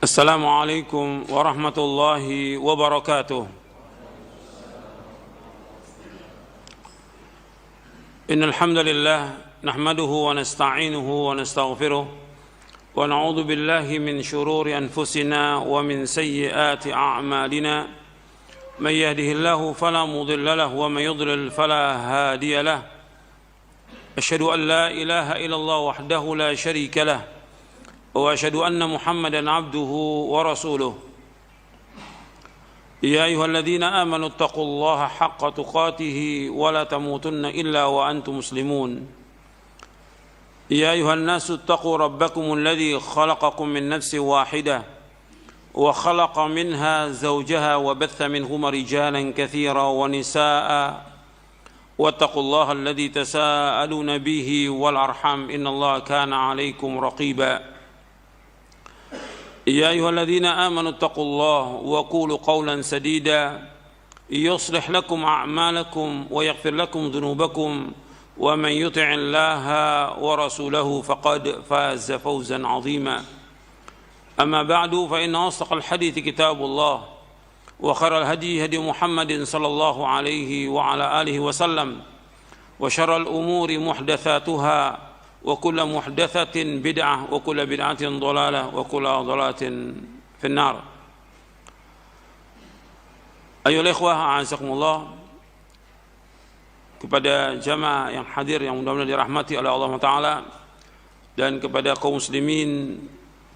السلام عليكم ورحمة الله وبركاته. إن الحمد لله نحمده ونستعينه ونستغفره ونعوذ بالله من شرور أنفسنا ومن سيئات أعمالنا. من يهده الله فلا مضل له ومن يضلل فلا هادي له. أشهد أن لا إله إلا الله وحده لا شريك له وأشهد أن محمدًا عبده ورسوله. يا أيها الذين آمنوا اتقوا الله حق تقاته ولا تموتن إلا وأنتم مسلمون. يا أيها الناس اتقوا ربكم الذي خلقكم من نفس واحدة وخلق منها زوجها وبث منهما رجالا كثيرا ونساء واتقوا الله الذي تساءلون به والأرحام إن الله كان عليكم رقيبا. يا أيها الذين آمنوا اتقوا الله وقولوا قولا سديدا يصلح لكم أعمالكم ويغفر لكم ذنوبكم ومن يطع الله ورسوله فقد فاز فوزا عظيما. أما بعد فإن أصدق الحديث كتاب الله وخير الهدي هدي محمد صلى الله عليه وعلى آله وسلم وشر الأمور محدثاتها وكل محدثة بدعة وكل بدعة ضلالة وكل ضلالة في النار. Ayolah ikhwah, a'azakumullah, kepada jamaah yang hadir yang mudah-mudahan dirahmati oleh Allah Ta'ala, dan kepada kaum muslimin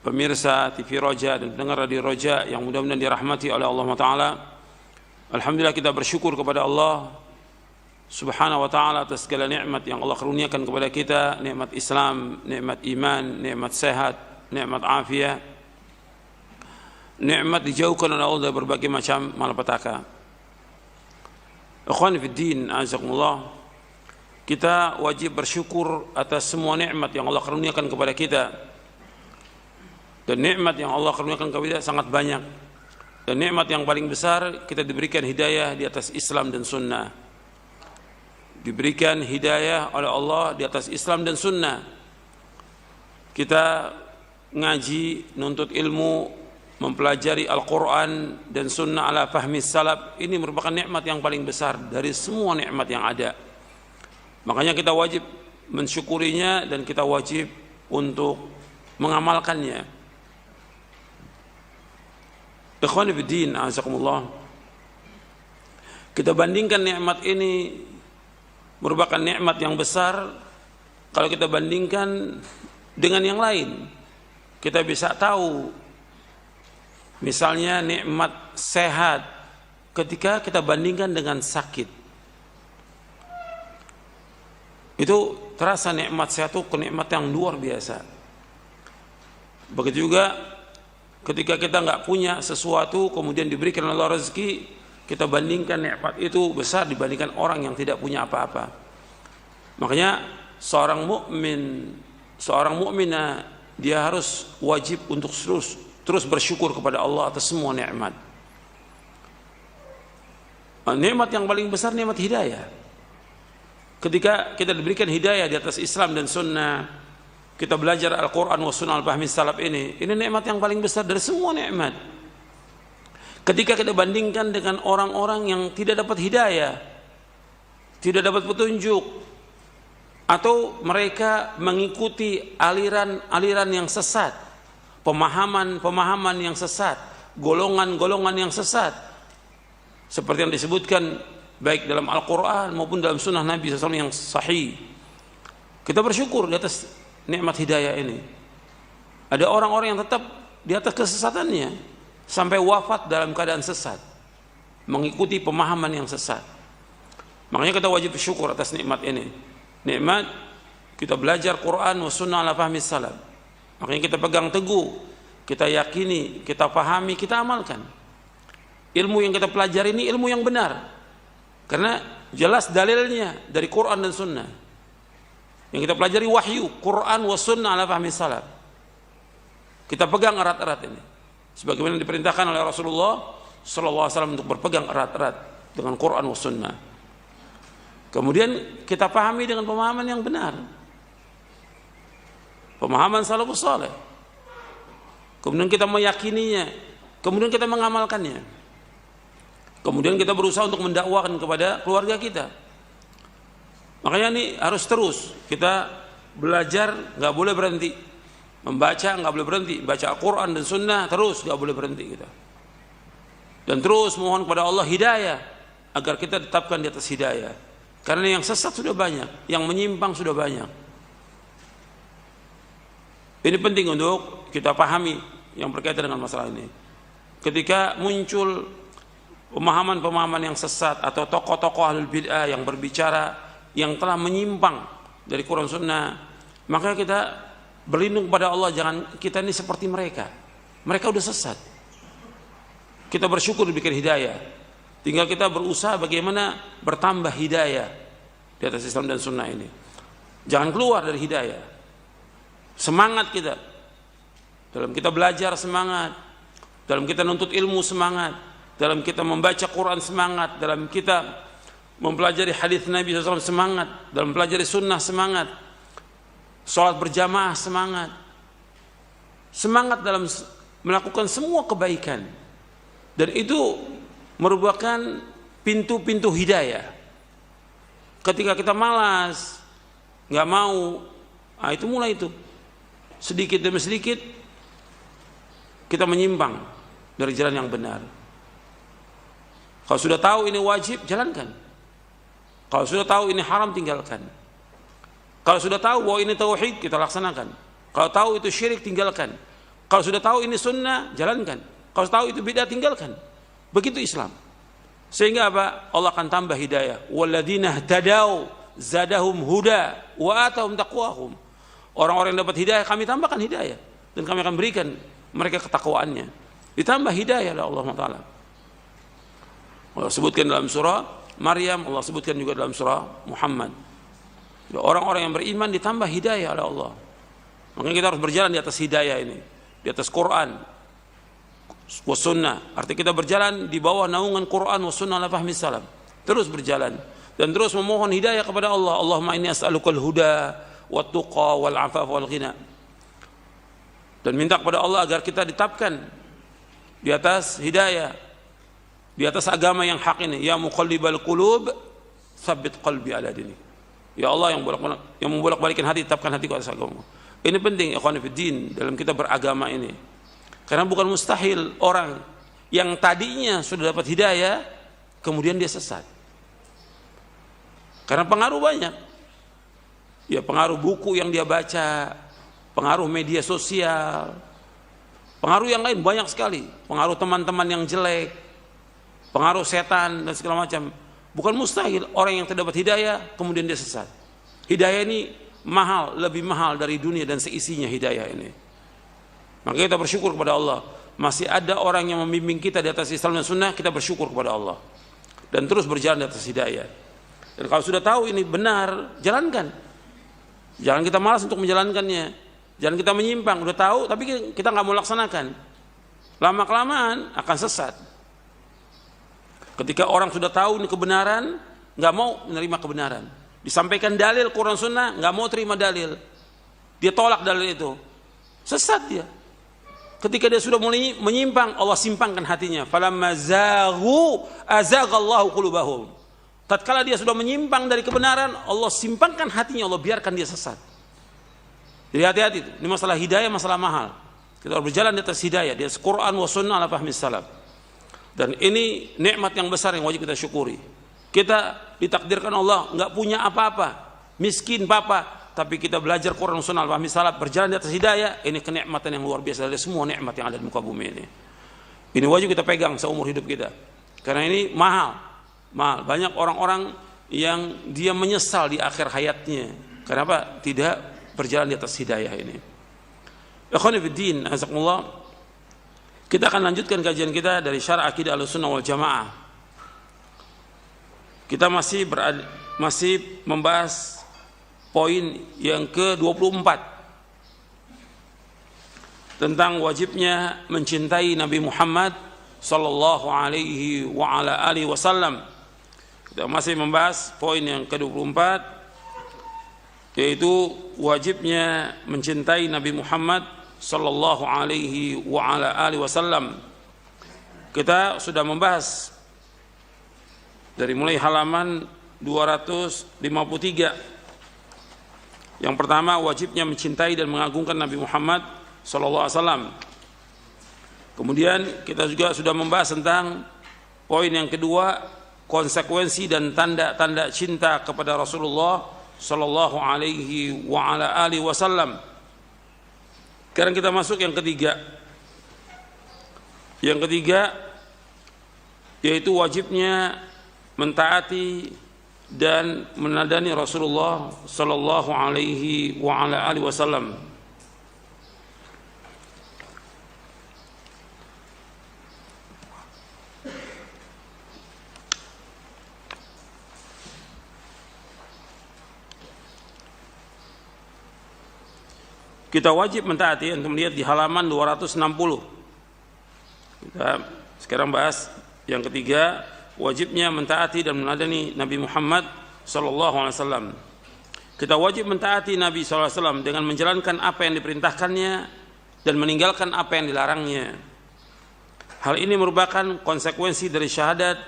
pemirsa TV Roja dan pendengar radio Roja yang mudah-mudahan dirahmati oleh Allah Ta'ala. Alhamdulillah, kita bersyukur kepada Allah Subhanahu wa ta'ala atas segala nikmat yang Allah karuniakan kepada kita, nikmat Islam, nikmat iman, nikmat sehat, nikmat afiat, nikmat dijauhkan oleh Allah dari berbagai macam malapetaka. Ikhwan fiddin, azakumullah, kita wajib bersyukur atas semua nikmat yang Allah karuniakan kepada kita. Dan nikmat yang Allah karuniakan kepada kita sangat banyak. Dan nikmat yang paling besar, kita diberikan hidayah di atas Islam dan sunnah. Diberikan hidayah oleh Allah di atas Islam dan sunnah. Kita ngaji, nuntut ilmu, mempelajari Al-Quran dan sunnah ala fahmi salaf. Ini merupakan nikmat yang paling besar dari semua nikmat yang ada. Makanya kita wajib mensyukurinya dan kita wajib untuk mengamalkannya. Ikhwan fiddin, azakumullah, kita bandingkan nikmat ini merupakan nikmat yang besar. Kalau kita bandingkan dengan yang lain, kita bisa tahu misalnya nikmat sehat ketika kita bandingkan dengan sakit, itu terasa nikmat sehat itu kenikmat yang luar biasa. Begitu juga ketika kita nggak punya sesuatu kemudian diberikan Allah rezeki, kita bandingkan nikmat itu besar dibandingkan orang yang tidak punya apa-apa. Makanya seorang mukmin, seorang mukminah, dia harus wajib untuk terus bersyukur kepada Allah atas semua nikmat. Nikmat yang paling besar nikmat hidayah. Ketika kita diberikan hidayah di atas Islam dan sunnah, kita belajar Al-Quran wa sunnah al-fahmi salaf, ini nikmat yang paling besar dari semua nikmat. Ketika kita bandingkan dengan orang-orang yang tidak dapat hidayah, tidak dapat petunjuk, atau mereka mengikuti aliran-aliran yang sesat, pemahaman yang sesat, golongan-golongan yang sesat, seperti yang disebutkan baik dalam Al-Quran maupun dalam sunnah Nabi SAW yang sahih. Kita bersyukur di atas nikmat hidayah ini. Ada orang-orang yang tetap di atas kesesatannya sampai wafat dalam keadaan sesat, mengikuti pemahaman yang sesat. Makanya kita wajib bersyukur atas nikmat ini. Nikmat kita belajar Quran wa sunnah ala fahmi salaf. Makanya kita pegang teguh, kita yakini, kita pahami, kita amalkan. Ilmu yang kita pelajari ini ilmu yang benar, karena jelas dalilnya dari Quran dan sunnah. Yang kita pelajari wahyu, Quran wa sunnah ala fahmi salaf. Kita pegang erat-erat ini, sebagaimana diperintahkan oleh Rasulullah SAW untuk berpegang erat-erat dengan Quran wa sunnah. Kemudian kita pahami dengan pemahaman yang benar, pemahaman salafus saleh. kemudian kita meyakininya, kemudian kita mengamalkannya, kemudian kita berusaha untuk mendakwakan kepada keluarga kita. Makanya ini harus terus kita belajar, nggak boleh berhenti. Membaca nggak boleh berhenti, baca Al-Quran dan Sunnah terus nggak boleh berhenti kita. Dan terus mohon kepada Allah hidayah agar kita tetapkan di atas hidayah. Karena yang sesat sudah banyak, yang menyimpang sudah banyak. Ini penting untuk kita pahami yang berkaitan dengan masalah ini. Ketika muncul pemahaman-pemahaman yang sesat atau tokoh-tokoh ahlul bid'ah yang berbicara yang telah menyimpang dari Quran Sunnah, maka kita berlindung kepada Allah, jangan kita ini seperti mereka. Mereka udah sesat. Kita bersyukur diberikan hidayah. Tinggal kita berusaha bagaimana bertambah hidayah di atas Islam dan Sunnah ini. Jangan keluar dari hidayah. Semangat kita dalam kita belajar, semangat dalam kita nuntut ilmu, semangat dalam kita membaca Quran, semangat dalam kita mempelajari hadis Nabi SAW, semangat dalam mempelajari sunnah, semangat sholat berjamaah, semangat dalam melakukan semua kebaikan, dan itu merupakan pintu-pintu hidayah. Ketika kita malas, nggak mau, itu mulai itu sedikit demi sedikit kita menyimpang dari jalan yang benar. Kalau sudah tahu ini wajib, jalankan. Kalau sudah tahu ini haram, tinggalkan. Kalau sudah tahu bahwa ini tauhid, kita laksanakan. Kalau tahu itu syirik, tinggalkan. Kalau sudah tahu ini sunnah, jalankan. Kalau tahu itu bid'ah, tinggalkan. Begitu Islam. Sehingga apa? Allah akan tambah hidayah. Walladzina ihtadaw zadahum huda wa atahum taqwahum. Orang-orang yang dapat hidayah, kami tambahkan hidayah, dan kami akan berikan mereka ketakwaannya. Ditambah hidayah oleh Allah Taala. Allah sebutkan dalam surah Maryam, Allah sebutkan juga dalam surah Muhammad. Orang-orang yang beriman ditambah hidayah oleh Allah. Makanya kita harus berjalan di atas hidayah ini, di atas Quran wa sunnah. Artinya kita berjalan di bawah naungan Quran wa sunnah ala fahmi salam. Terus berjalan dan terus memohon hidayah kepada Allah. Allahumma inni as'alukal huda wat tuqa wal afaf wal ghina. Dan minta kepada Allah agar kita ditetapkan di atas hidayah, di atas agama yang hak ini. Ya muqallibal qulub, tsabbit qalbi ala dini. Ya Allah yang membolak-balikan hati, tetapkan hatiku atas agama. Ini penting ikhwan fillah dalam kita beragama ini. Karena bukan mustahil orang yang tadinya sudah dapat hidayah kemudian dia sesat. Karena pengaruh banyak. Ya, pengaruh buku yang dia baca, pengaruh media sosial, pengaruh yang lain banyak sekali, pengaruh teman-teman yang jelek, pengaruh setan dan segala macam. Bukan mustahil orang yang terdapat hidayah kemudian dia sesat. Hidayah ini mahal, lebih mahal dari dunia dan seisinya hidayah ini. Maka kita bersyukur kepada Allah, masih ada orang yang membimbing kita di atas Islam dan Sunnah. Kita bersyukur kepada Allah dan terus berjalan di atas hidayah. Dan kalau sudah tahu ini benar, jalankan. Jangan kita malas untuk menjalankannya. Jangan kita menyimpang. Udah tahu tapi kita nggak mau laksanakan. Lama-kelamaan akan sesat. Ketika orang sudah tahu ini kebenaran, nggak mau menerima kebenaran. Disampaikan dalil Quran Sunnah, nggak mau terima dalil. Dia tolak dalil itu. Sesat dia. Ketika dia sudah mulai menyimpang, Allah simpangkan hatinya. Falamma zaghu azaghallahu qulubahum. Tatkala dia sudah menyimpang dari kebenaran, Allah simpangkan hatinya, Allah biarkan dia sesat. Jadi hati-hati itu. Ini masalah hidayah, masalah mahal. Kita harus berjalan di atas hidayah, di atas Quran wa sunnah ala fahmi salaf. Dan ini nikmat yang besar yang wajib kita syukuri. Kita ditakdirkan Allah nggak punya apa-apa, miskin papa, tapi kita belajar Quran Sunnah al-fahmi salaf, berjalan di atas hidayah. Ini kenikmatan yang luar biasa dari semua nikmat yang ada di muka bumi ini. Ini wajib kita pegang seumur hidup kita. Karena ini mahal. Banyak orang-orang yang dia menyesal di akhir hayatnya. Kenapa? Tidak berjalan di atas hidayah ini. Ikhwan fillah, azakumullah. Kita akan lanjutkan kajian kita dari Syarah Aqidah Ahlussunnah wal Jamaah. Kita masih membahas poin yang ke-24 tentang wajibnya mencintai Nabi Muhammad sallallahu alaihi wa ala alihi wasallam. Kita masih membahas poin yang ke-24, yaitu wajibnya mencintai Nabi Muhammad sallallahu alaihi wa ala alihi wasallam. Kita sudah membahas dari mulai halaman 253. Yang pertama, wajibnya mencintai dan mengagungkan Nabi Muhammad sallallahu alaihi wasallam. Kemudian kita juga sudah membahas tentang poin yang kedua, konsekuensi dan tanda-tanda cinta kepada Rasulullah sallallahu alaihi wa ala alihi wasallam. Sekarang kita masuk yang ketiga. Yang ketiga yaitu wajibnya mentaati dan menadani Rasulullah sallallahu alaihi wa ala alihi wasallam. Kita wajib mentaati, untuk melihat di halaman 260. Kita sekarang bahas yang ketiga, wajibnya mentaati dan meneladani Nabi Muhammad sallallahu alaihi wasallam. Kita wajib mentaati Nabi sallallahu alaihi wasallam dengan menjalankan apa yang diperintahkannya dan meninggalkan apa yang dilarangnya. Hal ini merupakan konsekuensi dari syahadat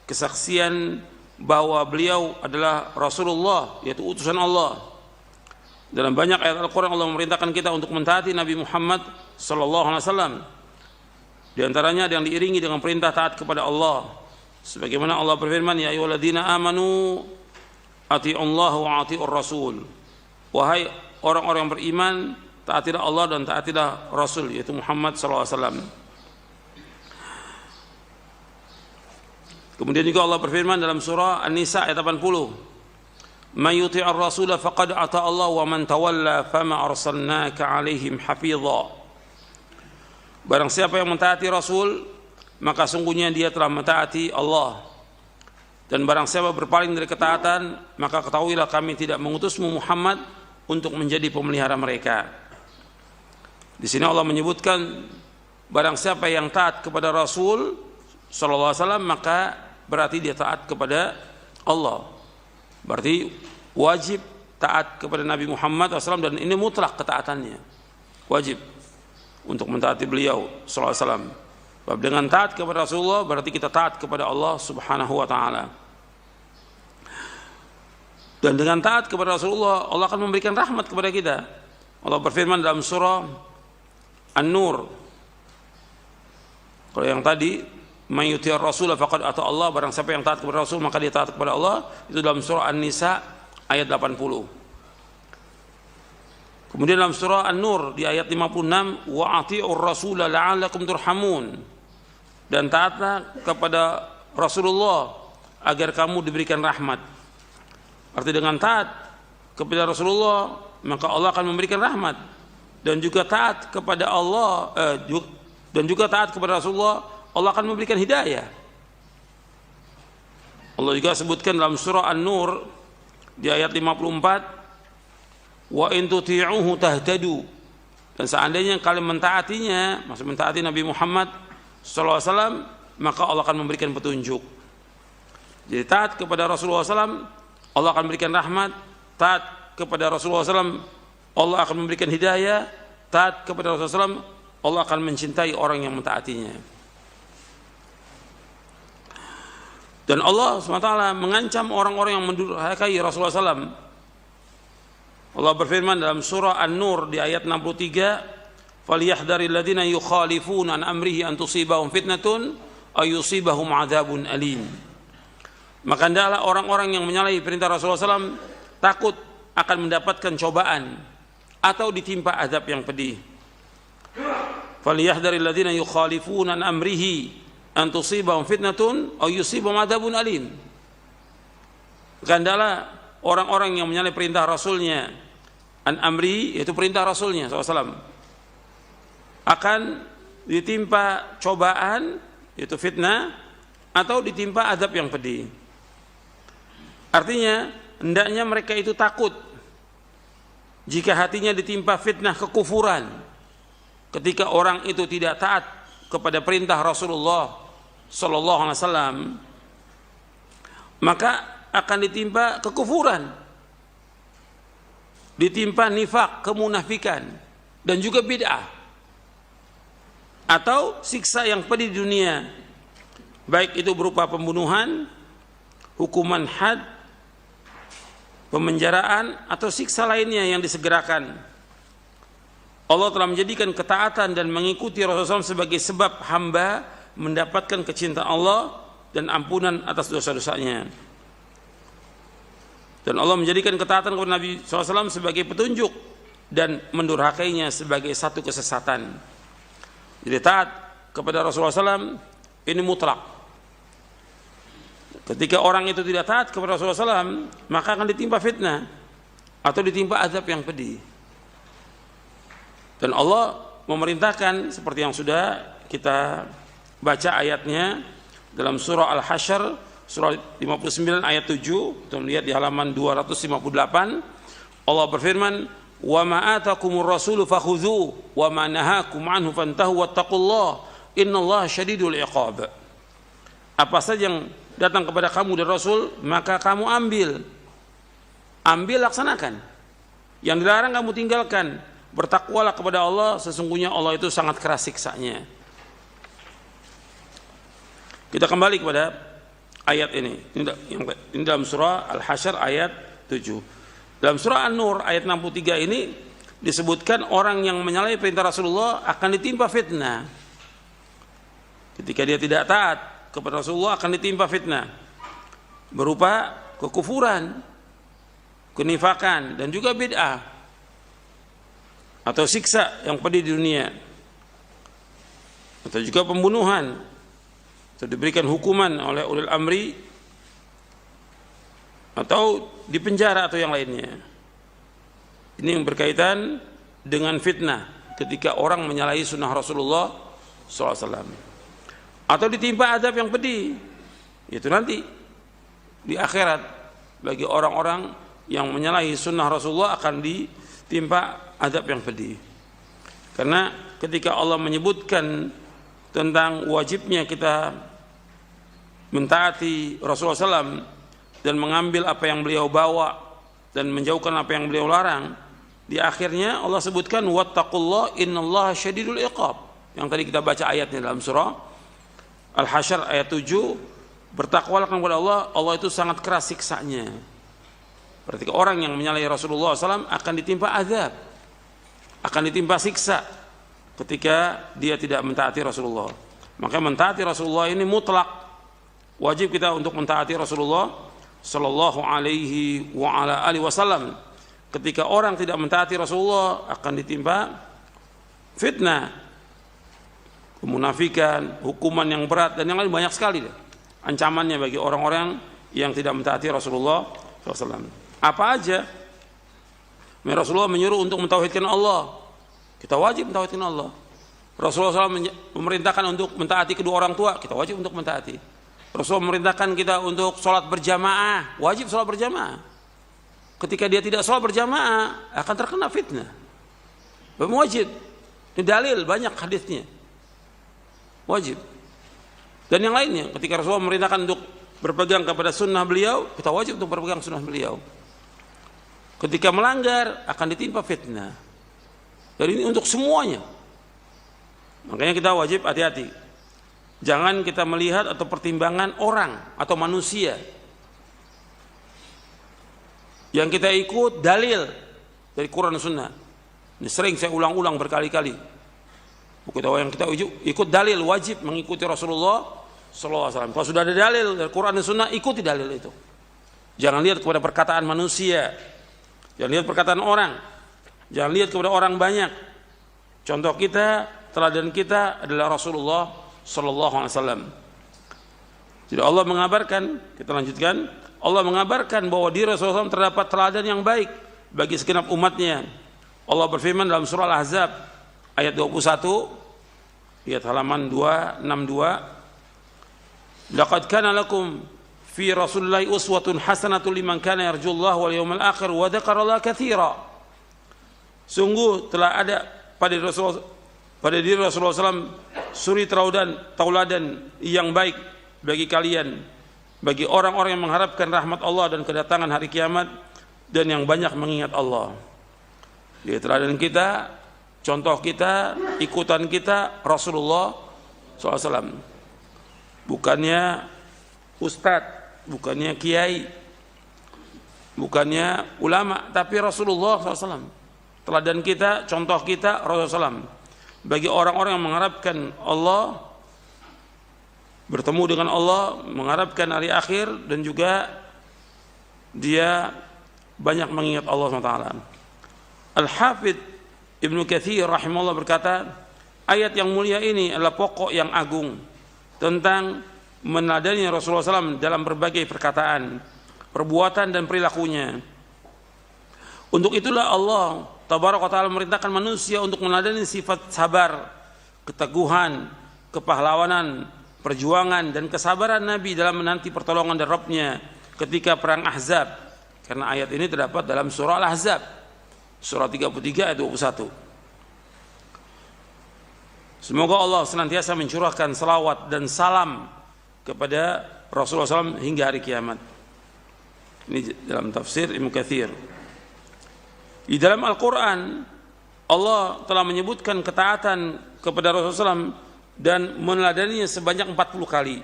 kesaksian bahwa beliau adalah Rasulullah, yaitu utusan Allah. Dalam banyak ayat Al-Quran Allah memerintahkan kita untuk mentaati Nabi Muhammad sallallahu alaihi wasallam. Di antaranya yang diiringi dengan perintah taat kepada Allah. Sebagaimana Allah berfirman, ya ayyuhalladzina amanu atiiullaha wa atiiur rasul. Wahai orang-orang yang beriman, taatilah Allah dan taatilah Rasul, yaitu Muhammad sallallahu alaihi wasallam. Kemudian juga Allah berfirman dalam surah An-Nisa ayat 80. Man yuti'ir rasula faqad ata Allah wa man tawalla fama arsalnaka 'alaihim hafidha. Barang siapa yang mentaati Rasul, maka sungguhnya dia telah mentaati Allah. Dan barang siapa berpaling dari ketaatan, maka ketahuilah kami tidak mengutusmu Muhammad untuk menjadi pemelihara mereka. Di sini Allah menyebutkan barang siapa yang taat kepada Rasul sallallahu alaihi wasallam, maka berarti dia taat kepada Allah. Berarti wajib taat kepada Nabi Muhammad SAW, dan ini mutlak ketaatannya. Wajib untuk mentaati beliau sallallahu alaihi wasallam. Dengan taat kepada Rasulullah berarti kita taat kepada Allah Subhanahu wa taala. Dan dengan taat kepada Rasulullah, Allah akan memberikan rahmat kepada kita. Allah berfirman dalam surah An-Nur. Kalau yang tadi man yuti'ir rasul faqad ata Allah, barang siapa yang taat kepada Rasul maka dia taat kepada Allah, itu dalam surah An-Nisa ayat 80. Kemudian dalam surah An-Nur di ayat 56, wa ati'ur rasula la'allakum turhamun, dan taatlah kepada Rasulullah agar kamu diberikan rahmat. Arti dengan taat kepada Rasulullah maka Allah akan memberikan rahmat, dan juga taat kepada Allah dan juga taat kepada Rasulullah Allah akan memberikan hidayah. Allah juga sebutkan dalam surah An-Nur di ayat 54, wa in tuti'uhu tahtadu, dan seandainya kalian mentaatinya, maksud mentaati Nabi Muhammad sallallahu alaihi wasallam, maka Allah akan memberikan petunjuk. Jadi taat kepada Rasulullah SAW, Allah akan memberikan rahmat. Taat kepada Rasulullah SAW, Allah akan memberikan hidayah. Taat kepada Rasulullah SAW, Allah akan mencintai orang yang mentaatinya. Dan Allah SWT mengancam orang-orang yang mendurhakai Rasulullah SAW. Allah berfirman dalam surah An-Nur di ayat 63, falyahdharil ladzina yukhalifuna an amrihi an tusibahum fitnatun aw yusibahum adzabun alim. Maka hendaklah orang-orang yang menyalahi perintah Rasulullah SAW takut akan mendapatkan cobaan atau ditimpa azab yang pedih. Falyahdharil ladzina yukhalifuna an amrihi an tusibahum fitnatun aw yusibahum adzabun alim. Hendaklah orang-orang yang menyalahi perintah Rasulnya, an amri yaitu perintah Rasulnya SAW, akan ditimpa cobaan yaitu fitnah atau ditimpa azab yang pedih. Artinya hendaknya mereka itu takut jika hatinya ditimpa fitnah kekufuran, ketika orang itu tidak taat kepada perintah Rasulullah sallallahu alaihi wasallam, maka akan ditimpa kekufuran, ditimpa nifak, kemunafikan, dan juga bid'ah. atau siksa yang pedih di dunia, baik itu berupa pembunuhan, hukuman had, pemenjaraan, atau siksa lainnya yang disegerakan. Allah telah menjadikan ketaatan dan mengikuti Rasulullah SAW sebagai sebab hamba mendapatkan kecintaan Allah dan ampunan atas dosa-dosanya. Dan Allah menjadikan ketaatan kepada Nabi SAW sebagai petunjuk dan mendurhakainya sebagai satu kesesatan. Jadi taat kepada Rasulullah SAW ini mutlak. Ketika orang itu tidak taat kepada Rasulullah SAW, maka akan ditimpa fitnah atau ditimpa azab yang pedih. Dan Allah memerintahkan seperti yang sudah kita baca ayatnya dalam surah Al-Hasyr, surah 59 ayat 7, kita melihat di halaman 258, Allah berfirman, "Wa ma atakumur rasulu fakhudhuhu wa ma nahakum anhu fantahu wattaqullaha innallaha syadidul iqab." Apa saja yang datang kepada kamu dari Rasul, maka kamu ambil laksanakan. Yang dilarang kamu tinggalkan. Bertakwalah kepada Allah, sesungguhnya Allah itu sangat keras siksanya. Kita kembali kepada ayat ini. Ini dalam surah Al-Hasyr ayat 7. Dalam surah An-Nur ayat 63 ini disebutkan orang yang menyalahi perintah Rasulullah akan ditimpa fitnah. Ketika dia tidak taat kepada Rasulullah akan ditimpa fitnah berupa kekufuran, kenifakan, dan juga bid'ah atau siksa yang pedih di dunia, atau juga pembunuhan, atau diberikan hukuman oleh ulil amri, atau dipenjara atau yang lainnya. Ini yang berkaitan dengan fitnah ketika orang menyalahi sunnah Rasulullah SAW, atau ditimpa azab yang pedih, itu nanti di akhirat bagi orang-orang yang menyalahi sunnah Rasulullah akan ditimpa azab yang pedih. Karena ketika Allah menyebutkan tentang wajibnya kita mentaati Rasulullah SAW dan mengambil apa yang beliau bawa dan menjauhkan apa yang beliau larang, di akhirnya Allah sebutkan wattaqullaha innallaha syadidul iqab, yang tadi kita baca ayatnya dalam surah Al-Hasyr ayat 7. Bertakwalah kepada Allah, Allah itu sangat keras siksanya. Berarti orang yang menyalahi Rasulullah SAW akan ditimpa azab, akan ditimpa siksa ketika dia tidak mentaati Rasulullah. Maka mentaati Rasulullah ini mutlak, wajib kita untuk mentaati Rasulullah sallallahu alaihi wa ala alihi wasallam. Ketika orang tidak mentaati Rasulullah akan ditimpa fitnah, kemunafikan, hukuman yang berat, dan yang lain banyak sekali ancamannya bagi orang-orang yang tidak mentaati Rasulullah SAW. Apa aja? Rasulullah menyuruh untuk mentauhidkan Allah, kita wajib mentauhidkan Allah. Rasulullah SAW memerintahkan untuk mentaati kedua orang tua, kita wajib untuk mentaati. Rasulullah memerintahkan kita untuk sholat berjamaah, wajib sholat berjamaah. Ketika dia tidak sholat berjamaah akan terkena fitnah. Wajib. Ini dalil banyak hadisnya. Wajib. Dan yang lainnya, ketika Rasulullah memerintahkan untuk berpegang kepada sunnah beliau, kita wajib untuk berpegang sunnah beliau. Ketika melanggar akan ditimpa fitnah. Dan ini untuk semuanya. Makanya kita wajib hati-hati. Jangan kita melihat atau pertimbangan orang atau manusia. Yang kita ikut dalil dari Quran dan Sunnah. Ini sering saya ulang-ulang berkali-kali. Yang kita ikut dalil, wajib mengikuti Rasulullah SAW. Kalau sudah ada dalil dari Quran dan Sunnah, ikuti dalil itu. Jangan lihat kepada perkataan manusia, jangan lihat perkataan orang, jangan lihat kepada orang banyak. Contoh kita, teladan kita adalah Rasulullah SAW. Jadi Allah mengabarkan, kita lanjutkan, Allah mengabarkan bahwa di Rasulullah SAW terdapat teladan yang baik bagi segenap umatnya. Allah berfirman dalam surah Al-Ahzab ayat 21, lihat halaman 262, laqad kana lakum fi rasulillahi uswatun hasanatun liman kana yarjullaha wal yawmal akhir wa dzakarallaha katsira. Sungguh telah ada pada diri Rasulullah SAW suri tauladan yang baik bagi kalian, bagi orang-orang yang mengharapkan rahmat Allah dan kedatangan hari kiamat dan yang banyak mengingat Allah. Di teladan kita contoh kita, ikutan kita Rasulullah SAW. Bukannya ustadz, bukannya kiai, bukannya ulama, tapi Rasulullah SAW. Teladan kita, contoh kita Rasulullah SAW. Bagi orang-orang yang mengharapkan Allah, bertemu dengan Allah, mengharapkan hari akhir, dan juga dia banyak mengingat Allah SWT. Al-Hafidh Ibnu Katsir rahimahullah berkata, ayat yang mulia ini adalah pokok yang agung tentang meneladani Rasulullah SAW dalam berbagai perkataan, perbuatan, dan perilakunya. Untuk itulah Allah Tabaraka wa Ta'ala memerintahkan manusia untuk meneladani sifat sabar, keteguhan, kepahlawanan, perjuangan, dan kesabaran Nabi dalam menanti pertolongan dari Rabb-Nya ketika perang Ahzab. Karena ayat ini terdapat dalam surah Al-Ahzab, surah 33 ayat 21. Semoga Allah senantiasa mencurahkan salawat dan salam kepada Rasulullah SAW hingga hari kiamat. Ini dalam tafsir Ibnu Katsir. Di dalam Al-Quran, Allah telah menyebutkan ketaatan kepada Rasulullah SAW dan meneladaninya sebanyak 40 kali.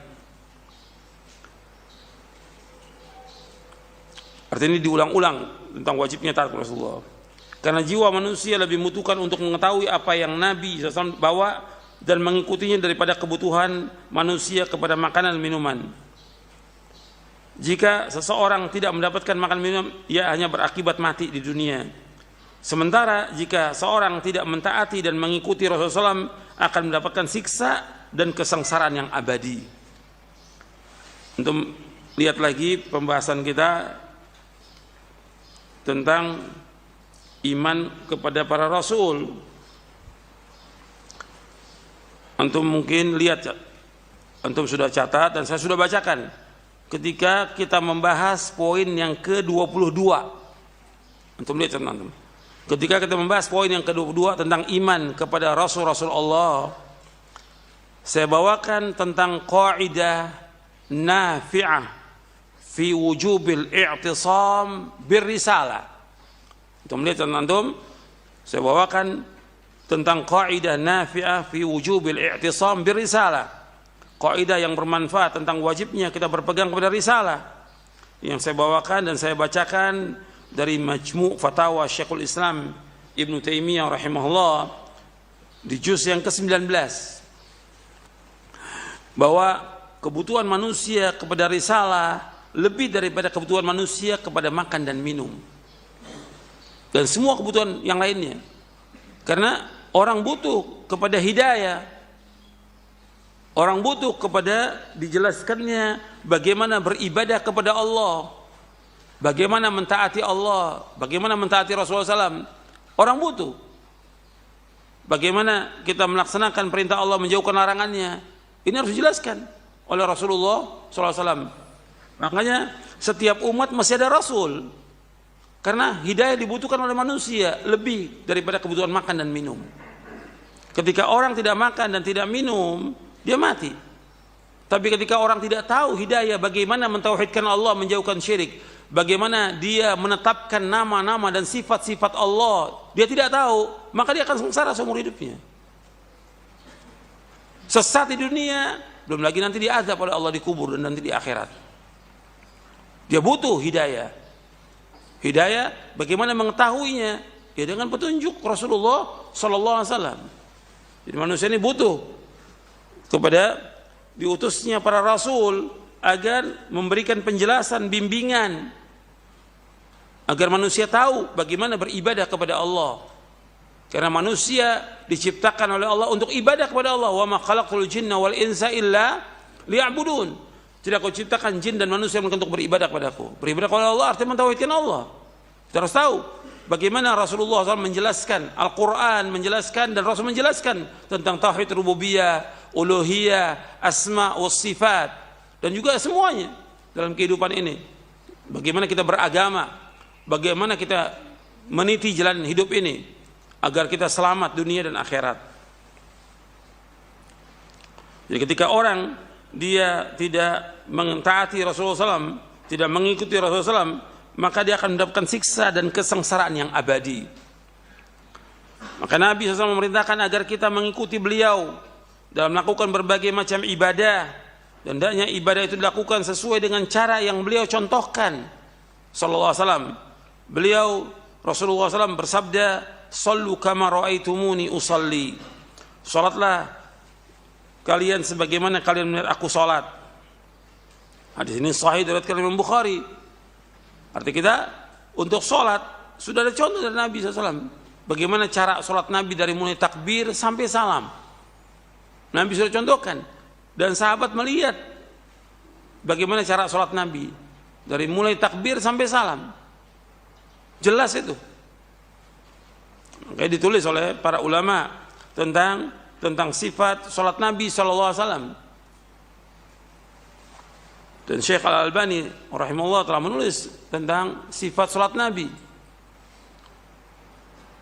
Artinya ini diulang-ulang tentang wajibnya taat kepada Rasulullah. Karena jiwa manusia lebih membutuhkan untuk mengetahui apa yang Nabi SAW bawa dan mengikutinya daripada kebutuhan manusia kepada makanan dan minuman. Jika seseorang tidak mendapatkan makan minum, ia hanya berakibat mati di dunia. Sementara jika seorang tidak mentaati dan mengikuti Rasulullah SAW, akan mendapatkan siksa dan kesengsaraan yang abadi. Untuk lihat lagi pembahasan kita tentang iman kepada para rasul. Antum mungkin lihat, antum sudah catat dan saya sudah bacakan ketika kita membahas poin yang ke-22. Antum lihat antum. Ketika kita membahas poin yang ke-22 tentang iman kepada Rasul-Rasul Allah, saya bawakan tentang qaidah nafi'ah fi wujubil i'tisam birrisalah. Antum lihat antum, saya bawakan tentang qaidah nafi'ah fi wujubil i'tisam birrisalah. Qaidah yang bermanfaat tentang wajibnya kita berpegang kepada risalah. Yang saya bawakan dan saya bacakan dari Majmu' Fatawa Syekhul Islam Ibnu Taimiyah rahimahullah di juz yang ke-19, bahwa kebutuhan manusia kepada risalah lebih daripada kebutuhan manusia kepada makan dan minum dan semua kebutuhan yang lainnya. Karena orang butuh kepada hidayah, orang butuh kepada dijelaskannya bagaimana beribadah kepada Allah, bagaimana mentaati Allah, bagaimana mentaati Rasulullah SAW. Orang butuh bagaimana kita melaksanakan perintah Allah, menjauhkan larangannya. Ini harus dijelaskan oleh Rasulullah SAW. Makanya setiap umat masih ada Rasul, karena hidayah dibutuhkan oleh manusia lebih daripada kebutuhan makan dan minum. Ketika orang tidak makan dan tidak minum, dia mati. Tapi ketika orang tidak tahu hidayah, bagaimana mentauhidkan Allah, menjauhkan syirik, bagaimana dia menetapkan nama-nama dan sifat-sifat Allah, dia tidak tahu, maka dia akan sengsara seumur hidupnya. Sesat di dunia, belum lagi nanti diazab oleh Allah di kubur dan nanti di akhirat. Dia butuh hidayah. Hidayah bagaimana mengetahuinya? Ya dengan petunjuk Rasulullah sallallahu alaihi wasallam. Jadi manusia ini butuh kepada diutusnya para rasul agar memberikan penjelasan, bimbingan, agar manusia tahu bagaimana beribadah kepada Allah. Karena manusia diciptakan oleh Allah untuk ibadah kepada Allah. Wa ma khalaqtul jinna wal insa illa liya'budun. Tidak kau ciptakan jin dan manusia untuk beribadah kepadaku. Beribadah kepada Allah artinya mentauhidkan Allah. Kita harus tahu bagaimana Rasulullah SAW menjelaskan, Al-Quran menjelaskan dan Rasul menjelaskan tentang tauhid rububiyah, uluhiyah, asma wa sifat, dan juga semuanya dalam kehidupan ini. Bagaimana kita beragama, bagaimana kita meniti jalan hidup ini agar kita selamat dunia dan akhirat. Jadi ketika orang dia tidak mentaati Rasulullah SAW, tidak mengikuti Rasulullah SAW, maka dia akan mendapatkan siksa dan kesengsaraan yang abadi. Maka Nabi SAW memerintahkan agar kita mengikuti beliau dalam melakukan berbagai macam ibadah, dan hendaknya ibadah itu dilakukan sesuai dengan cara yang beliau contohkan sallallahu alaihi wasallam. Beliau Rasulullah SAW bersabda, "Shallu kama ra'aitumuni usalli." Salatlah kalian sebagaimana kalian melihat aku salat. Hadis ini sahih diriwayatkan Imam Bukhari. Arti kita untuk salat sudah ada contoh dari Nabi SAW. Bagaimana cara salat Nabi dari mulai takbir sampai salam. Nabi sudah contohkan, dan sahabat melihat bagaimana cara salat Nabi dari mulai takbir sampai salam. Jelas itu. Makanya ditulis oleh para ulama tentang sifat salat Nabi sallallahu alaihi wasallam. Dan Syekh Al-Albani rahimahullah telah menulis tentang sifat salat Nabi.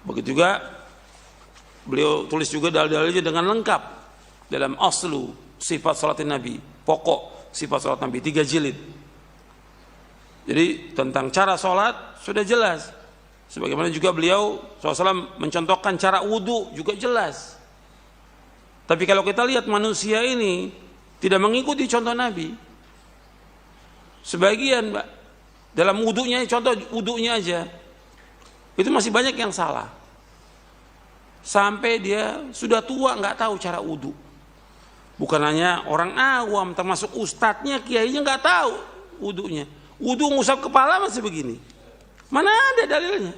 Begitu juga beliau tulis juga dalil-dalilnya dengan lengkap dalam aslu sifat salat Nabi, pokok sifat salat Nabi, 3 jilid. Jadi tentang cara salat sudah jelas. Sebagaimana juga beliau SAW mencontohkan cara wudu juga jelas. Tapi kalau kita lihat manusia ini tidak mengikuti contoh Nabi. Sebagian dalam wudunya, contoh wudunya aja, itu masih banyak yang salah. Sampai dia sudah tua nggak tahu cara wudu. Bukan hanya orang awam, termasuk ustadznya, kiainya nggak tahu wudunya. Wudu ngusap kepala masih begini. Mana ada dalilnya?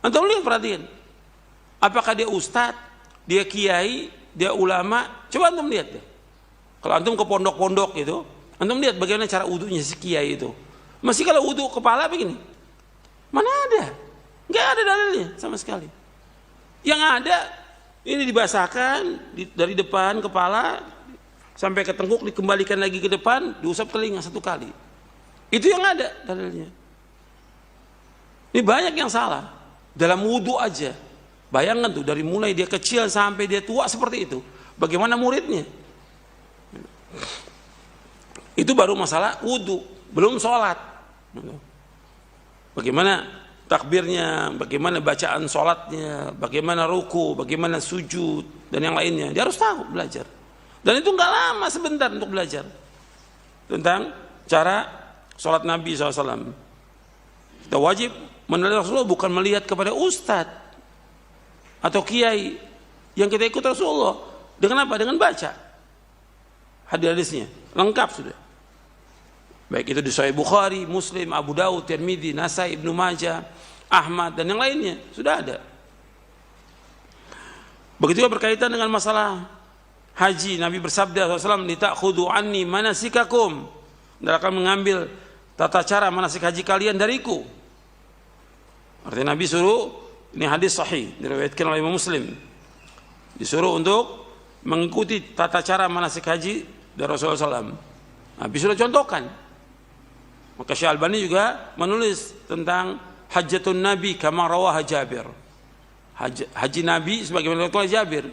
Antum lihat, perhatian. Apakah dia ustadz, dia kiai, dia ulama? Coba antum lihat deh. Kalau antum ke pondok-pondok itu, antum lihat bagaimana cara wudunya si kiai itu. Masih kalau wudu kepala begini. Mana ada? Nggak ada dalilnya sama sekali. Yang ada ini dibasahkan dari depan kepala sampai ke tengkuk, dikembalikan lagi ke depan, diusap telinga 1 kali. Itu yang ada dalilnya. Ini banyak yang salah dalam wudu aja. Bayangkan tuh, dari mulai dia kecil sampai dia tua seperti itu. Bagaimana muridnya? Itu baru masalah wudu, belum sholat. Bagaimana takbirnya, bagaimana bacaan sholatnya, bagaimana ruku, bagaimana sujud, dan yang lainnya. Dia harus tahu, belajar. Dan itu nggak lama, sebentar untuk belajar tentang cara sholat Nabi SAW. Kita wajib menilai Rasulullah bukan melihat kepada ustadz atau kiai. Yang kita ikut Rasulullah dengan apa? Dengan baca hadis-hadisnya, lengkap sudah. Baik itu di Sahih Bukhari, Muslim, Abu Dawud, Tirmidzi, Nasai, Ibnu Majah, Ahmad, dan yang lainnya sudah ada. Begitu juga berkaitan dengan masalah haji. Nabi bersabda SAW, "Litakhudhu anni manasikakum." Dan akan mengambil tata cara manasik haji kalian dariku. Artinya Nabi suruh, ini hadis sahih diriwayatkan oleh Imam Muslim, disuruh untuk mengikuti tata cara manasik haji dari Rasulullah SAW. Nabi sudah contohkan. Maka Syekh Albani juga menulis tentang hajjatun Nabi kama rawaha Jabir. Haji Nabi sebagaimana diriwayatkan oleh Jabir.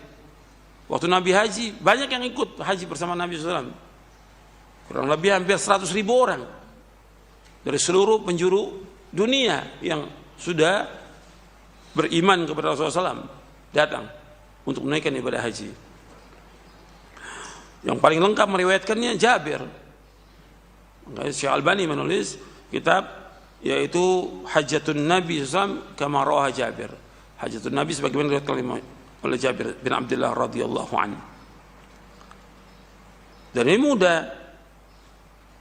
Waktu Nabi haji, banyak yang ikut haji bersama Nabi SAW. Kurang lebih hampir 100.000 orang dari seluruh penjuru dunia yang sudah beriman kepada Rasulullah SAW datang untuk menaikkan ibadah haji. Yang paling lengkap meriwayatkannya Jabir. Syekh Albani menulis kitab yaitu Hajjatun Nabi SAW kama rawaha Jabir. Hajjatun Nabi sebagaimana diriwayatkan oleh Jabir bin Abdullah radhiyallahu anhu. Dan ini mudah.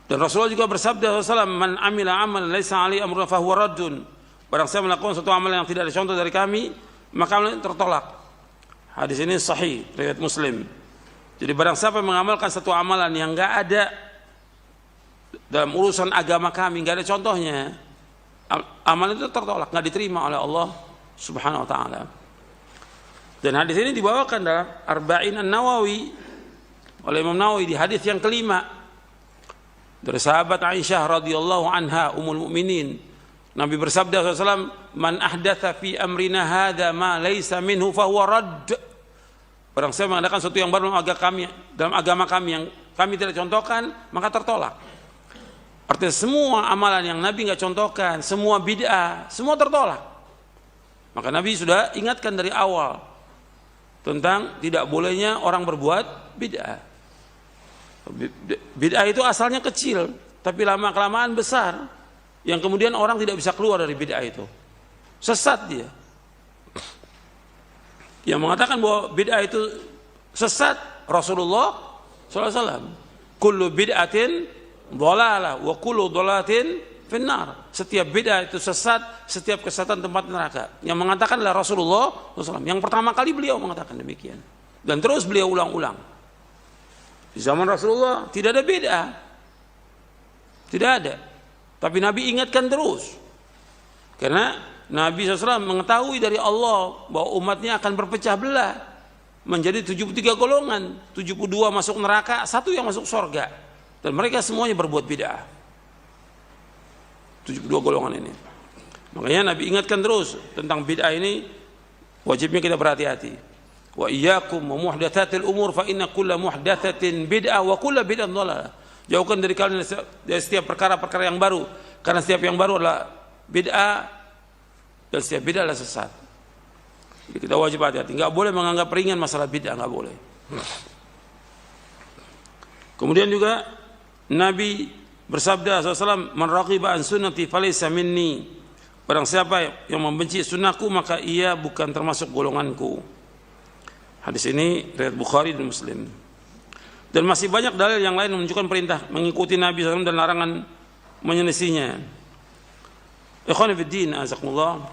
Dan Rasulullah juga bersabda SAW, "Man amila amalan laisa alaihi amruna fahuwa raddun." Barang siapa melakukan suatu amalan yang tidak ada contoh dari kami, maka amalan tertolak. Hadis ini sahih riwayat Muslim. Jadi barang siapa mengamalkan satu amalan yang enggak ada dalam urusan agama kami, enggak ada contohnya, amalan itu tertolak, enggak diterima oleh Allah Subhanahu wa taala. Dan hadis ini dibawakan dalam Arba'in An-Nawawi oleh Imam Nawawi di hadis yang kelima dari sahabat Aisyah radhiyallahu anha ummul mukminin. Nabi bersabda SAW, "Man ahdatha fi amrina hadza ma laysa minhu fahuwa radd." Barang siapa mengadakan sesuatu yang baru dalam agama kami yang kami tidak contohkan, maka tertolak. Artinya semua amalan yang Nabi nggak contohkan, semua bid'ah, semua tertolak. Maka Nabi sudah ingatkan dari awal tentang tidak bolehnya orang berbuat bid'ah. Bid'ah itu asalnya kecil, tapi lama-kelamaan besar, yang kemudian orang tidak bisa keluar dari bid'ah itu. Sesat dia. Yang mengatakan bahwa bid'ah itu sesat Rasulullah SAW. Kullu bid'atin dhalalah wa kullu dhalalatin finnar. Setiap bid'ah itu sesat, setiap kesesatan tempat neraka. Yang mengatakan adalah Rasulullah SAW. Yang pertama kali beliau mengatakan demikian. Dan terus beliau ulang-ulang. Di zaman Rasulullah tidak ada bid'ah. Tidak ada. Tapi Nabi ingatkan terus. Karena Nabi SAW mengetahui dari Allah bahwa umatnya akan berpecah belah menjadi 73 golongan, 72 masuk neraka, 1 yang masuk surga. Dan mereka semuanya berbuat bid'ah. 72 golongan ini. Makanya Nabi ingatkan terus tentang bid'ah ini, wajibnya kita berhati-hati. Wa iyyakum wa muhdatsatil umur fa inna kulla muhdatsatin bid'ah wa kulla bid'ah dhalalah. Jauhkan dari kalian dari setiap perkara-perkara yang baru, karena setiap yang baru adalah bid'ah dan setiap bid'ah adalah sesat. Jadi kita wajib hati-hati, enggak boleh menganggap ringan masalah bid'ah, enggak boleh. Kemudian juga Nabi bersabda SAW, "Man raghiba an sunnati falaysa minni." Barang siapa yang membenci sunnahku maka ia bukan termasuk golonganku. Hadis ini riwayat Bukhari dan Muslim. Dan masih banyak dalil yang lain menunjukkan perintah mengikuti Nabi SAW dan larangan menyelisihinya. Ikhwan fillah, azakumullah.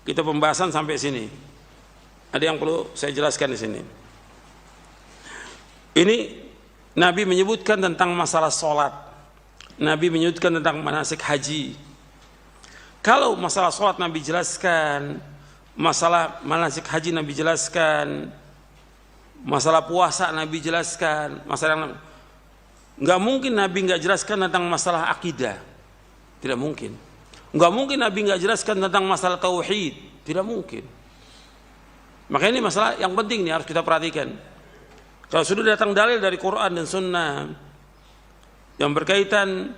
Kita pembahasan sampai sini. Ada yang perlu saya jelaskan di sini. Ini Nabi menyebutkan tentang masalah sholat. Nabi menyebutkan tentang manasik haji. Kalau masalah sholat Nabi jelaskan, masalah manasik haji Nabi jelaskan, masalah puasa Nabi jelaskan, masalah nggak mungkin Nabi nggak jelaskan tentang masalah akidah, tidak mungkin. Nggak mungkin Nabi nggak jelaskan tentang masalah tauhid, tidak mungkin. Makanya ini masalah yang penting nih harus kita perhatikan. Kalau sudah datang dalil dari Quran dan Sunnah yang berkaitan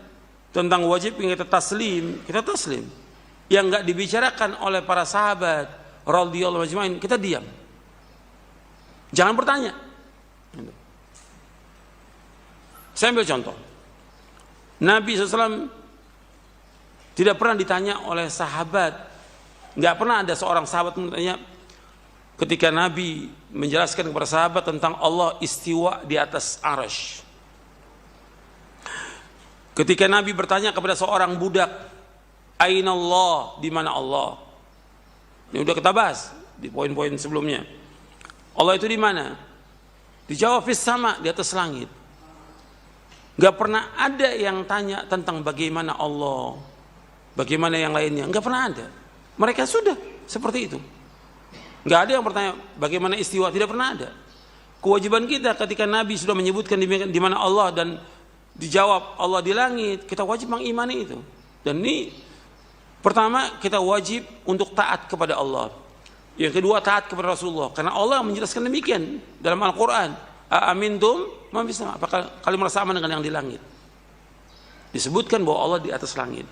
tentang wajib kita taslim, kita taslim. Yang nggak dibicarakan oleh para sahabat radhiyallahu anhum, kita diam. Jangan bertanya. Saya ambil contoh. Nabi SAW tidak pernah ditanya oleh sahabat. Nggak pernah ada seorang sahabat bertanya ketika Nabi menjelaskan kepada sahabat tentang Allah istiwa di atas arsy. Ketika Nabi bertanya kepada seorang budak, Aina Allah, di mana Allah? Ini udah kita bahas di poin-poin sebelumnya. Allah itu di mana? Dijawab fis sama, di atas langit. Gak pernah ada yang tanya tentang bagaimana Allah, bagaimana yang lainnya. Gak pernah ada. Mereka sudah seperti itu. Gak ada yang bertanya bagaimana istiwa, tidak pernah ada. Kewajiban kita ketika Nabi sudah menyebutkan di mana Allah dan dijawab Allah di langit, kita wajib mengimani itu. Dan ini pertama kita wajib untuk taat kepada Allah. Yang kedua taat kepada Rasulullah, karena Allah menjelaskan demikian dalam Al-Quran. Amintum man fis sama, apakah kalian merasa aman dengan yang di langit? Disebutkan bahwa Allah di atas langit.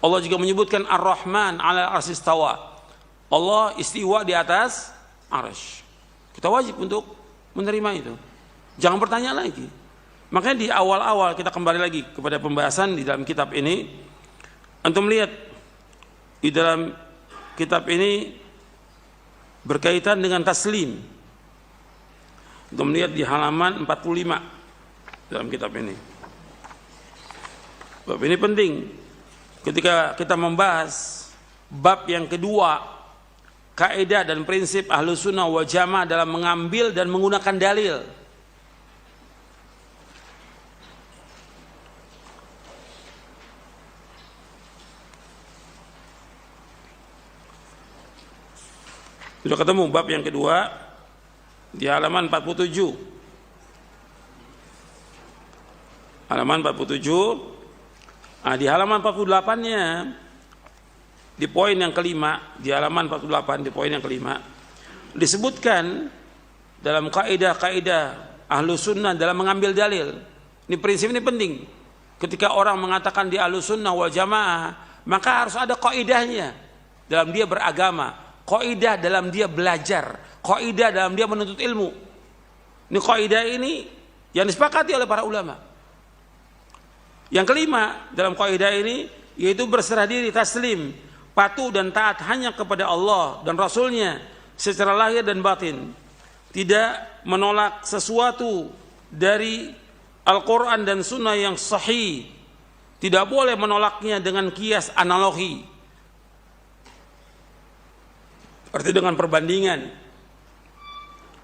Allah juga menyebutkan Ar-Rahman 'ala arsy istawa. Allah istiwa di atas arsy. Kita wajib untuk menerima itu. Jangan bertanya lagi. Makanya di awal-awal kita kembali lagi kepada pembahasan di dalam kitab ini. Antum lihat di dalam kitab ini berkaitan dengan taslim. Antum lihat di halaman 45 dalam kitab ini. Bab ini penting. Ketika kita membahas bab yang kedua, kaidah dan prinsip Ahlus Sunnah wal Jamaah dalam mengambil dan menggunakan dalil. Sudah ketemu bab yang kedua di halaman 47. Halaman 47. Nah, di halaman 48-nya di poin yang kelima, di halaman 48 di poin yang kelima disebutkan dalam kaidah-kaidah Ahlus Sunnah dalam mengambil dalil. Ini prinsip ini penting. Ketika orang mengatakan di Ahlus Sunnah wal Jamaah, maka harus ada kaidahnya dalam dia beragama. kaidah dalam dia belajar, kaidah dalam dia menuntut ilmu. Ini kaidah ini yang disepakati oleh para ulama. Yang kelima dalam kaidah ini yaitu berserah diri, taslim, patuh dan taat hanya kepada Allah dan Rasulnya secara lahir dan batin. Tidak menolak sesuatu dari Al-Quran dan Sunnah yang sahih. Tidak boleh menolaknya dengan kias analogi, arti dengan perbandingan.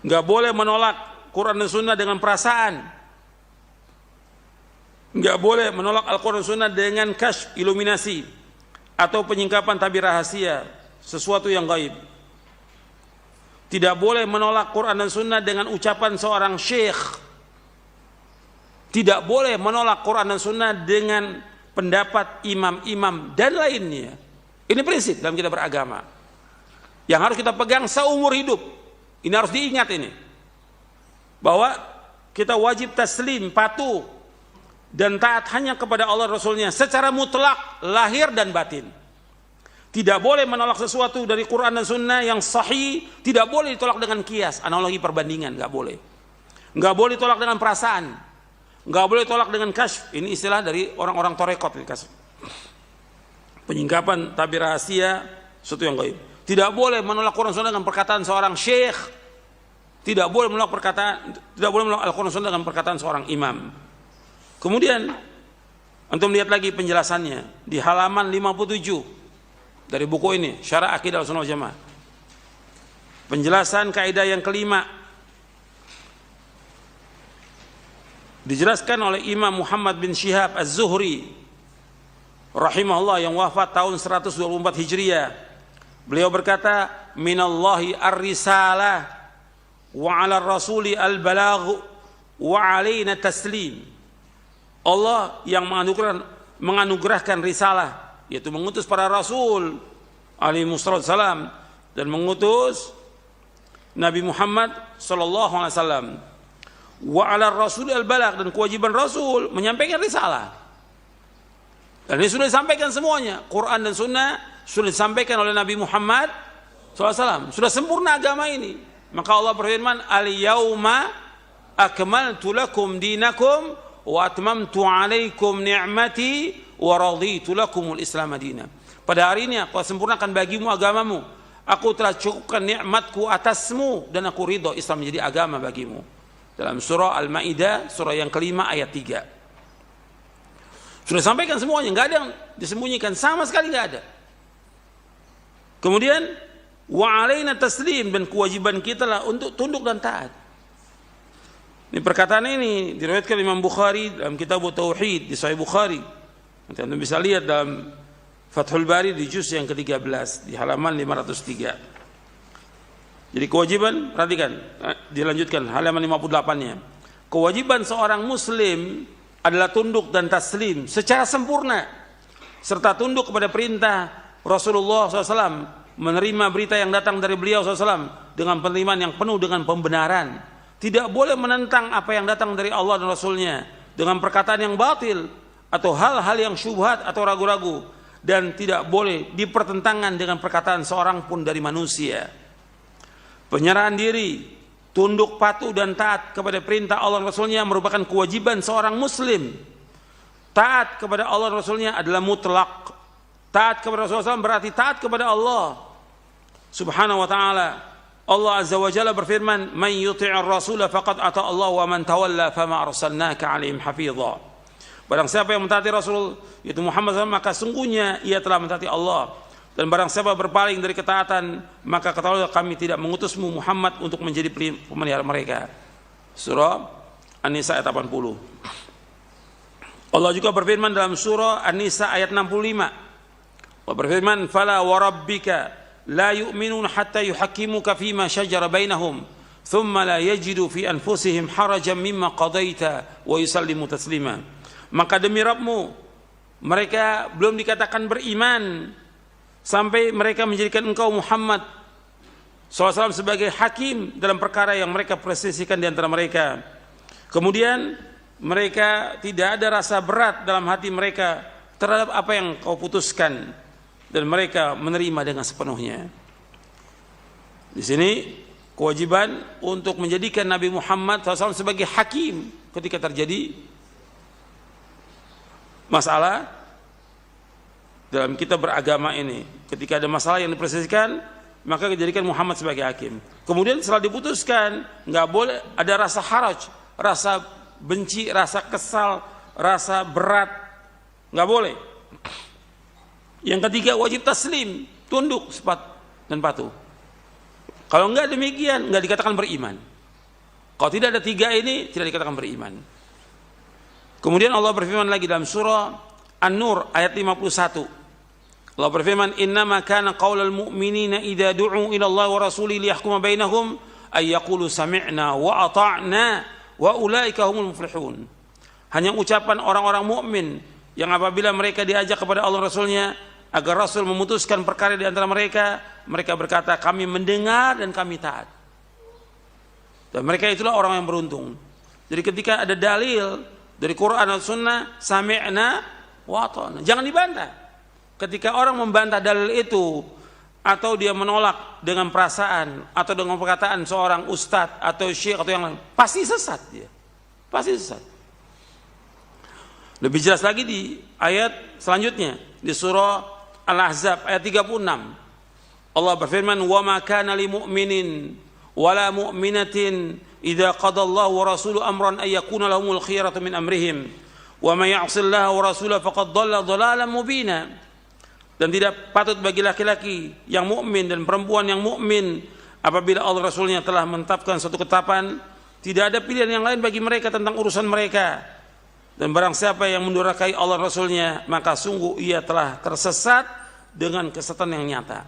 Nggak boleh menolak Quran dan Sunnah dengan perasaan. Nggak boleh menolak Al-Quran dan Sunnah dengan kasyf, iluminasi, atau penyingkapan tabir rahasia, sesuatu yang gaib. Tidak boleh menolak Quran dan Sunnah dengan ucapan seorang syekh. Tidak boleh menolak Quran dan Sunnah dengan pendapat imam-imam dan lainnya. Ini prinsip dalam kita beragama yang harus kita pegang seumur hidup. Ini harus diingat ini, bahwa kita wajib taslim, patuh dan taat hanya kepada Allah Rasulnya secara mutlak, lahir dan batin. Tidak boleh menolak sesuatu dari Quran dan Sunnah yang sahih. Tidak boleh ditolak dengan kias, analogi, perbandingan. Nggak boleh. Nggak boleh ditolak dengan perasaan. Nggak boleh ditolak dengan kasyf. Ini istilah dari orang-orang torekot. Penyingkapan tabir rahasia, sesuatu yang gaib. Tidak boleh menolak Quran Sunnah dengan perkataan seorang syekh. Tidak boleh menolak Al-Quran Sunnah dengan perkataan seorang imam. Kemudian antum lihat lagi penjelasannya di halaman 57 dari buku ini, Syarah Aqidah Ahlussunnah wal Jamaah. Penjelasan kaidah yang kelima dijelaskan oleh Imam Muhammad bin Syihab Az-Zuhri rahimahullah yang wafat tahun 124 Hijriah. Beliau berkata, minallahi ar-risalah wa 'ala rasuli al-balagh wa 'alaina taslim. Allah yang menganugerahkan risalah, yaitu mengutus para rasul alaihi wassalam dan mengutus Nabi Muhammad sallallahu alaihi wasallam. Wa 'ala rasuli al-balagh, dan kewajiban rasul menyampaikan risalah. Dan ini sudah disampaikan semuanya. Quran dan Sunnah sudah disampaikan oleh Nabi Muhammad SAW. Sudah sempurna agama ini. Maka Allah berfirman, al-yauma akmaltu lakum dinakum wa atmamtu alaikum ni'mati wa raditu lakumul islam madina. Pada hari ini aku sempurnakan bagimu agamamu. Aku telah cukupkan nikmatku atasmu dan aku ridho Islam menjadi agama bagimu. Dalam surah Al-Maidah, surah yang kelima ayat 3. Sudah sampaikan semuanya, nggak ada yang disembunyikan, sama sekali nggak ada. Kemudian wa alaina taslim, dan kewajiban kita lah untuk tunduk dan taat. Ini perkataan ini diriwayatkan Imam Bukhari dalam kitab Tauhid di Sahih Bukhari. Nanti Anda bisa lihat dalam Fathul Bari di juz yang ke-13 di halaman 503. Jadi kewajiban, perhatikan, dilanjutkan halaman 58-nya. Kewajiban seorang muslim adalah tunduk dan taslim secara sempurna, serta tunduk kepada perintah Rasulullah SAW, menerima berita yang datang dari beliau SAW dengan penerimaan yang penuh dengan pembenaran. Tidak boleh menentang apa yang datang dari Allah dan Rasulnya dengan perkataan yang batil atau hal-hal yang syubhat atau ragu-ragu, dan tidak boleh dipertentangan dengan perkataan seorang pun dari manusia. Penyerahan diri, tunduk patuh dan taat kepada perintah Allah dan Rasulnya merupakan kewajiban seorang muslim. Taat kepada Allah dan Rasulnya adalah mutlak. Taat kepada Rasulullah SAW berarti taat kepada Allah subhanahu wa ta'ala. Allah azza wa jalla berfirman, man yuti'ir rasula faqad ata Allah wa man tawalla fama arsalnaka alaihim hafidha. Barang siapa yang mentaati Rasul yaitu Muhammad SAW, maka sungguhnya ia telah mentaati Allah. Dan barang siapa berpaling dari ketaatan, maka ketahuilah kami tidak mengutusmu Muhammad untuk menjadi pemelihara mereka. Surah An-Nisa ayat 80. Allah juga berfirman dalam surah An-Nisa ayat 65. Allah berfirman, fala warabbika la yu'minun hatta yuhakkimuka fima shajara bainahum thumma la yajidu fi anfusihim harajan mimma qadaita wa yusallimu taslima. Maka demi Rabbmu, mereka belum dikatakan beriman sampai mereka menjadikan engkau Muhammad SAW sebagai hakim dalam perkara yang mereka perselisihkan di antara mereka. Kemudian mereka tidak ada rasa berat dalam hati mereka terhadap apa yang kau putuskan, dan mereka menerima dengan sepenuhnya. Di sini kewajiban untuk menjadikan Nabi Muhammad SAW sebagai hakim ketika terjadi masalah dalam kita beragama ini. Ketika ada masalah yang diperselisihkan, maka dijadikan Muhammad sebagai hakim. Kemudian setelah diputuskan, nggak boleh ada rasa haraj, rasa benci, rasa kesal, rasa berat, nggak boleh. Yang ketiga, wajib taslim, tunduk dan patuh. Kalau enggak demikian, enggak dikatakan beriman. Kalau tidak ada tiga ini, tidak dikatakan beriman. Kemudian Allah berfirman lagi dalam surah An-Nur ayat 51. Allah berfirman, "Innama kana qaulal mu'minina idza du'u ila Allah wa rasulihi liyahkuma bainahum ay yaqulu sami'na wa ata'na wa ulaika humul muflihun." Hanya ucapan orang-orang mukmin yang apabila mereka diajak kepada Allah Rasulnya agar Rasul memutuskan perkara di antara mereka, mereka berkata, kami mendengar dan kami taat. Dan mereka itulah orang yang beruntung. Jadi ketika ada dalil dari Quran dan Sunnah, sami'na wa ata'na, jangan dibantah. Ketika orang membantah dalil itu, atau dia menolak dengan perasaan atau dengan perkataan seorang ustadz atau syekh atau yang lain, pasti sesat dia. Pasti sesat. Lebih jelas lagi di ayat selanjutnya, di surah Al-Ahzab ayat 36. Allah berfirman, "Wa ma kana lil mu'minin wala mu'minatin idza qada Allah wa rasuluhu amran ay yakuna lahumul khiyaratu min amrihim wa may ya'sillaha wa rasulahu faqad dhalla dhalalan mubina." Dan tidak patut bagi laki-laki yang mukmin dan perempuan yang mukmin apabila Allah Rasulnya telah menetapkan suatu ketetapan, tidak ada pilihan yang lain bagi mereka tentang urusan mereka. Dan barang siapa yang mendurhakai Allah Rasulnya, maka sungguh ia telah tersesat dengan kesesatan yang nyata.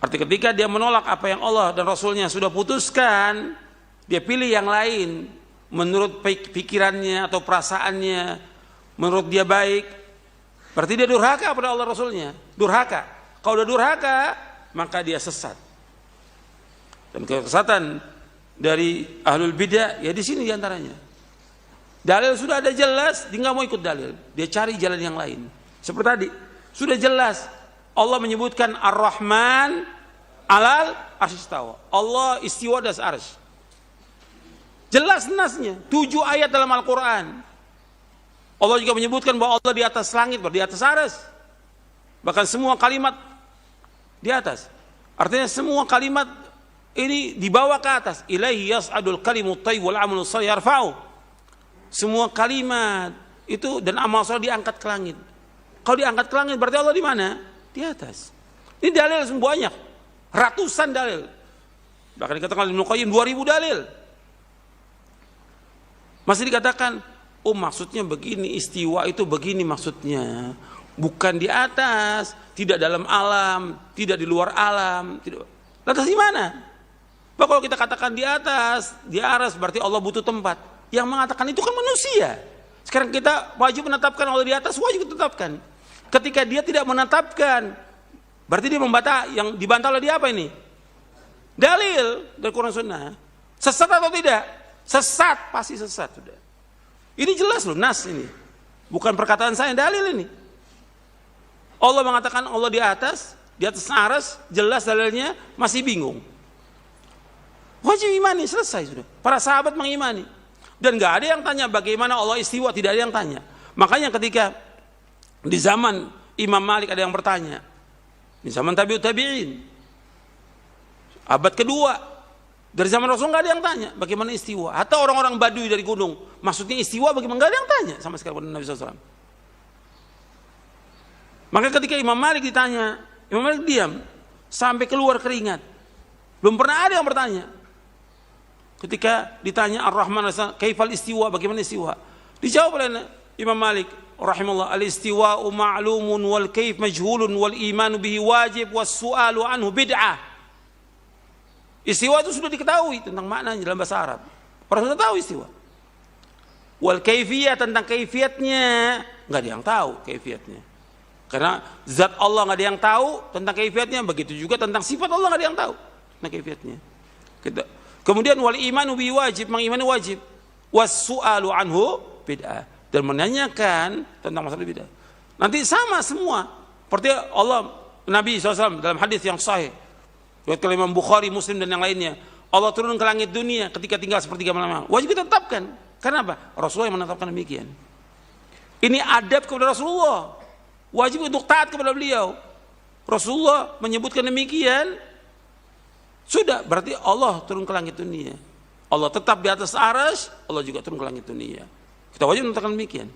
Arti ketika dia menolak apa yang Allah dan Rasulnya sudah putuskan, dia pilih yang lain menurut pikirannya atau perasaannya, menurut dia baik, berarti dia durhaka pada Allah Rasulnya. Durhaka. Kalau udah durhaka, maka dia sesat. Dan kesesatan dari ahlul bidah ya di sini diantaranya. Dalil sudah ada jelas, dia nggak mau ikut dalil, dia cari jalan yang lain. Seperti tadi, sudah jelas Allah menyebutkan Ar-Rahman alal arsy istawa. Allah istiwa di atas arsy. Jelas nasnya, 7 ayat dalam Al-Quran. Allah juga menyebutkan bahwa Allah di atas langit, di atas arsy. Bahkan semua kalimat di atas. Artinya semua kalimat ini dibawa ke atas. Ilaihi yas'adul kalimut thayyib wal 'amalu shalih yarfa'u. Semua kalimat itu dan amal soleh diangkat ke langit. Kalau diangkat ke langit berarti Allah di mana? Di atas. Ini dalil semua banyak, ratusan dalil. Bahkan dikatakan Ibnu Qayyim 2000 dalil. Masih dikatakan, oh maksudnya begini, istiwa itu begini maksudnya. Bukan di atas, tidak dalam alam, tidak di luar alam. Tidak. Lantas di mana? Bahwa kalau kita katakan di atas, di aras berarti Allah butuh tempat. Yang mengatakan itu kan manusia. Sekarang kita wajib menetapkan Allah di atas, wajib ditetapkan. Ketika dia tidak menetapkan, berarti dia membantah. Yang dibantah oleh dia apa ini? Dalil dari Quran Sunnah. Sesat atau tidak? Sesat, pasti sesat sudah. Ini jelas loh, nas ini. Bukan perkataan saya, dalil ini. Allah mengatakan Allah di atas aras, jelas dalilnya, masih bingung. Wajib imani, selesai sudah. Para sahabat mengimani. Dan gak ada yang tanya bagaimana Allah istiwa, tidak ada yang tanya. Makanya ketika di zaman Imam Malik ada yang bertanya, di zaman tabi'ut tabi'in, abad kedua, dari zaman Rasul gak ada yang tanya bagaimana istiwa. Atau orang-orang Baduy dari gunung, maksudnya istiwa bagaimana, gak ada yang tanya sama sekali pada Nabi SAW. Maka ketika Imam Malik ditanya, Imam Malik diam sampai keluar keringat. Belum pernah ada yang bertanya. Ketika ditanya Ar-Rahman kaifal istiwa, bagaimana istiwa? Dijawab oleh Imam Malik rahimahullah, al-istiwa'u ma'lumun wal kaif majhulun wal imanu bihi wajib was su'alu anhu bid'ah. Istiwa itu sudah diketahui tentang maknanya dalam bahasa Arab. Orang sudah tahu istiwa. Wal kaifiyah, tentang kaifiatnya enggak ada yang tahu kaifiatnya. Karena zat Allah enggak ada yang tahu tentang kaifiatnya, begitu juga tentang sifat Allah enggak ada yang tahu tentang kaifiatnya. Kemudian wal imanu bi wajib, mengimani wajib. Was su'alu anhu bid'ah, dan menanyakan tentang masalah bid'ah. Nanti sama semua. Seperti Allah Nabi SAW dalam hadis yang sahih Riwayat Imam Bukhari, Muslim dan yang lainnya. Allah turun ke langit dunia ketika tinggal sepertiga malam. Wajib kita tetapkan. Karena apa? Rasulullah yang menetapkan demikian. Ini adab kepada Rasulullah. Wajib untuk taat kepada beliau. Rasulullah menyebutkan demikian. Sudah, berarti Allah turun ke langit dunia. Allah tetap di atas arsy, Allah juga turun ke langit dunia. Kita wajib menetapkan demikian.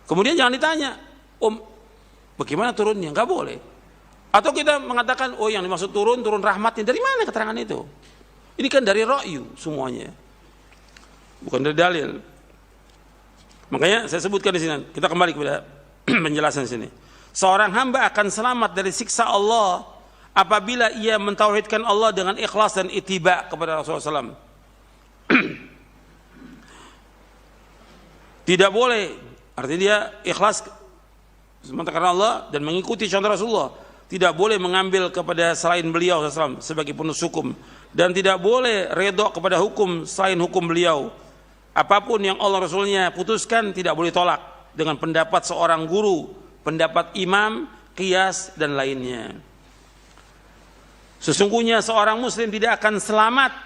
Kemudian jangan ditanya, bagaimana turunnya? Enggak boleh. Atau kita mengatakan, oh yang dimaksud turun rahmatnya. Dari mana keterangan itu? Ini kan dari ra'yu semuanya. Bukan dari dalil. Makanya saya sebutkan di sini. Kita kembali kepada penjelasan sini. Seorang hamba akan selamat dari siksa Allah apabila ia mentauhidkan Allah dengan ikhlas dan ittiba kepada Rasulullah SAW. Tidak boleh, artinya dia ikhlas semata karena Allah dan mengikuti contoh Rasulullah. Tidak boleh mengambil kepada selain beliau SAW sebagai penulis hukum, dan tidak boleh redha kepada hukum selain hukum beliau. Apapun yang Allah Rasulnya putuskan tidak boleh tolak dengan pendapat seorang guru, pendapat imam, qiyas dan lainnya. Sesungguhnya seorang muslim tidak akan selamat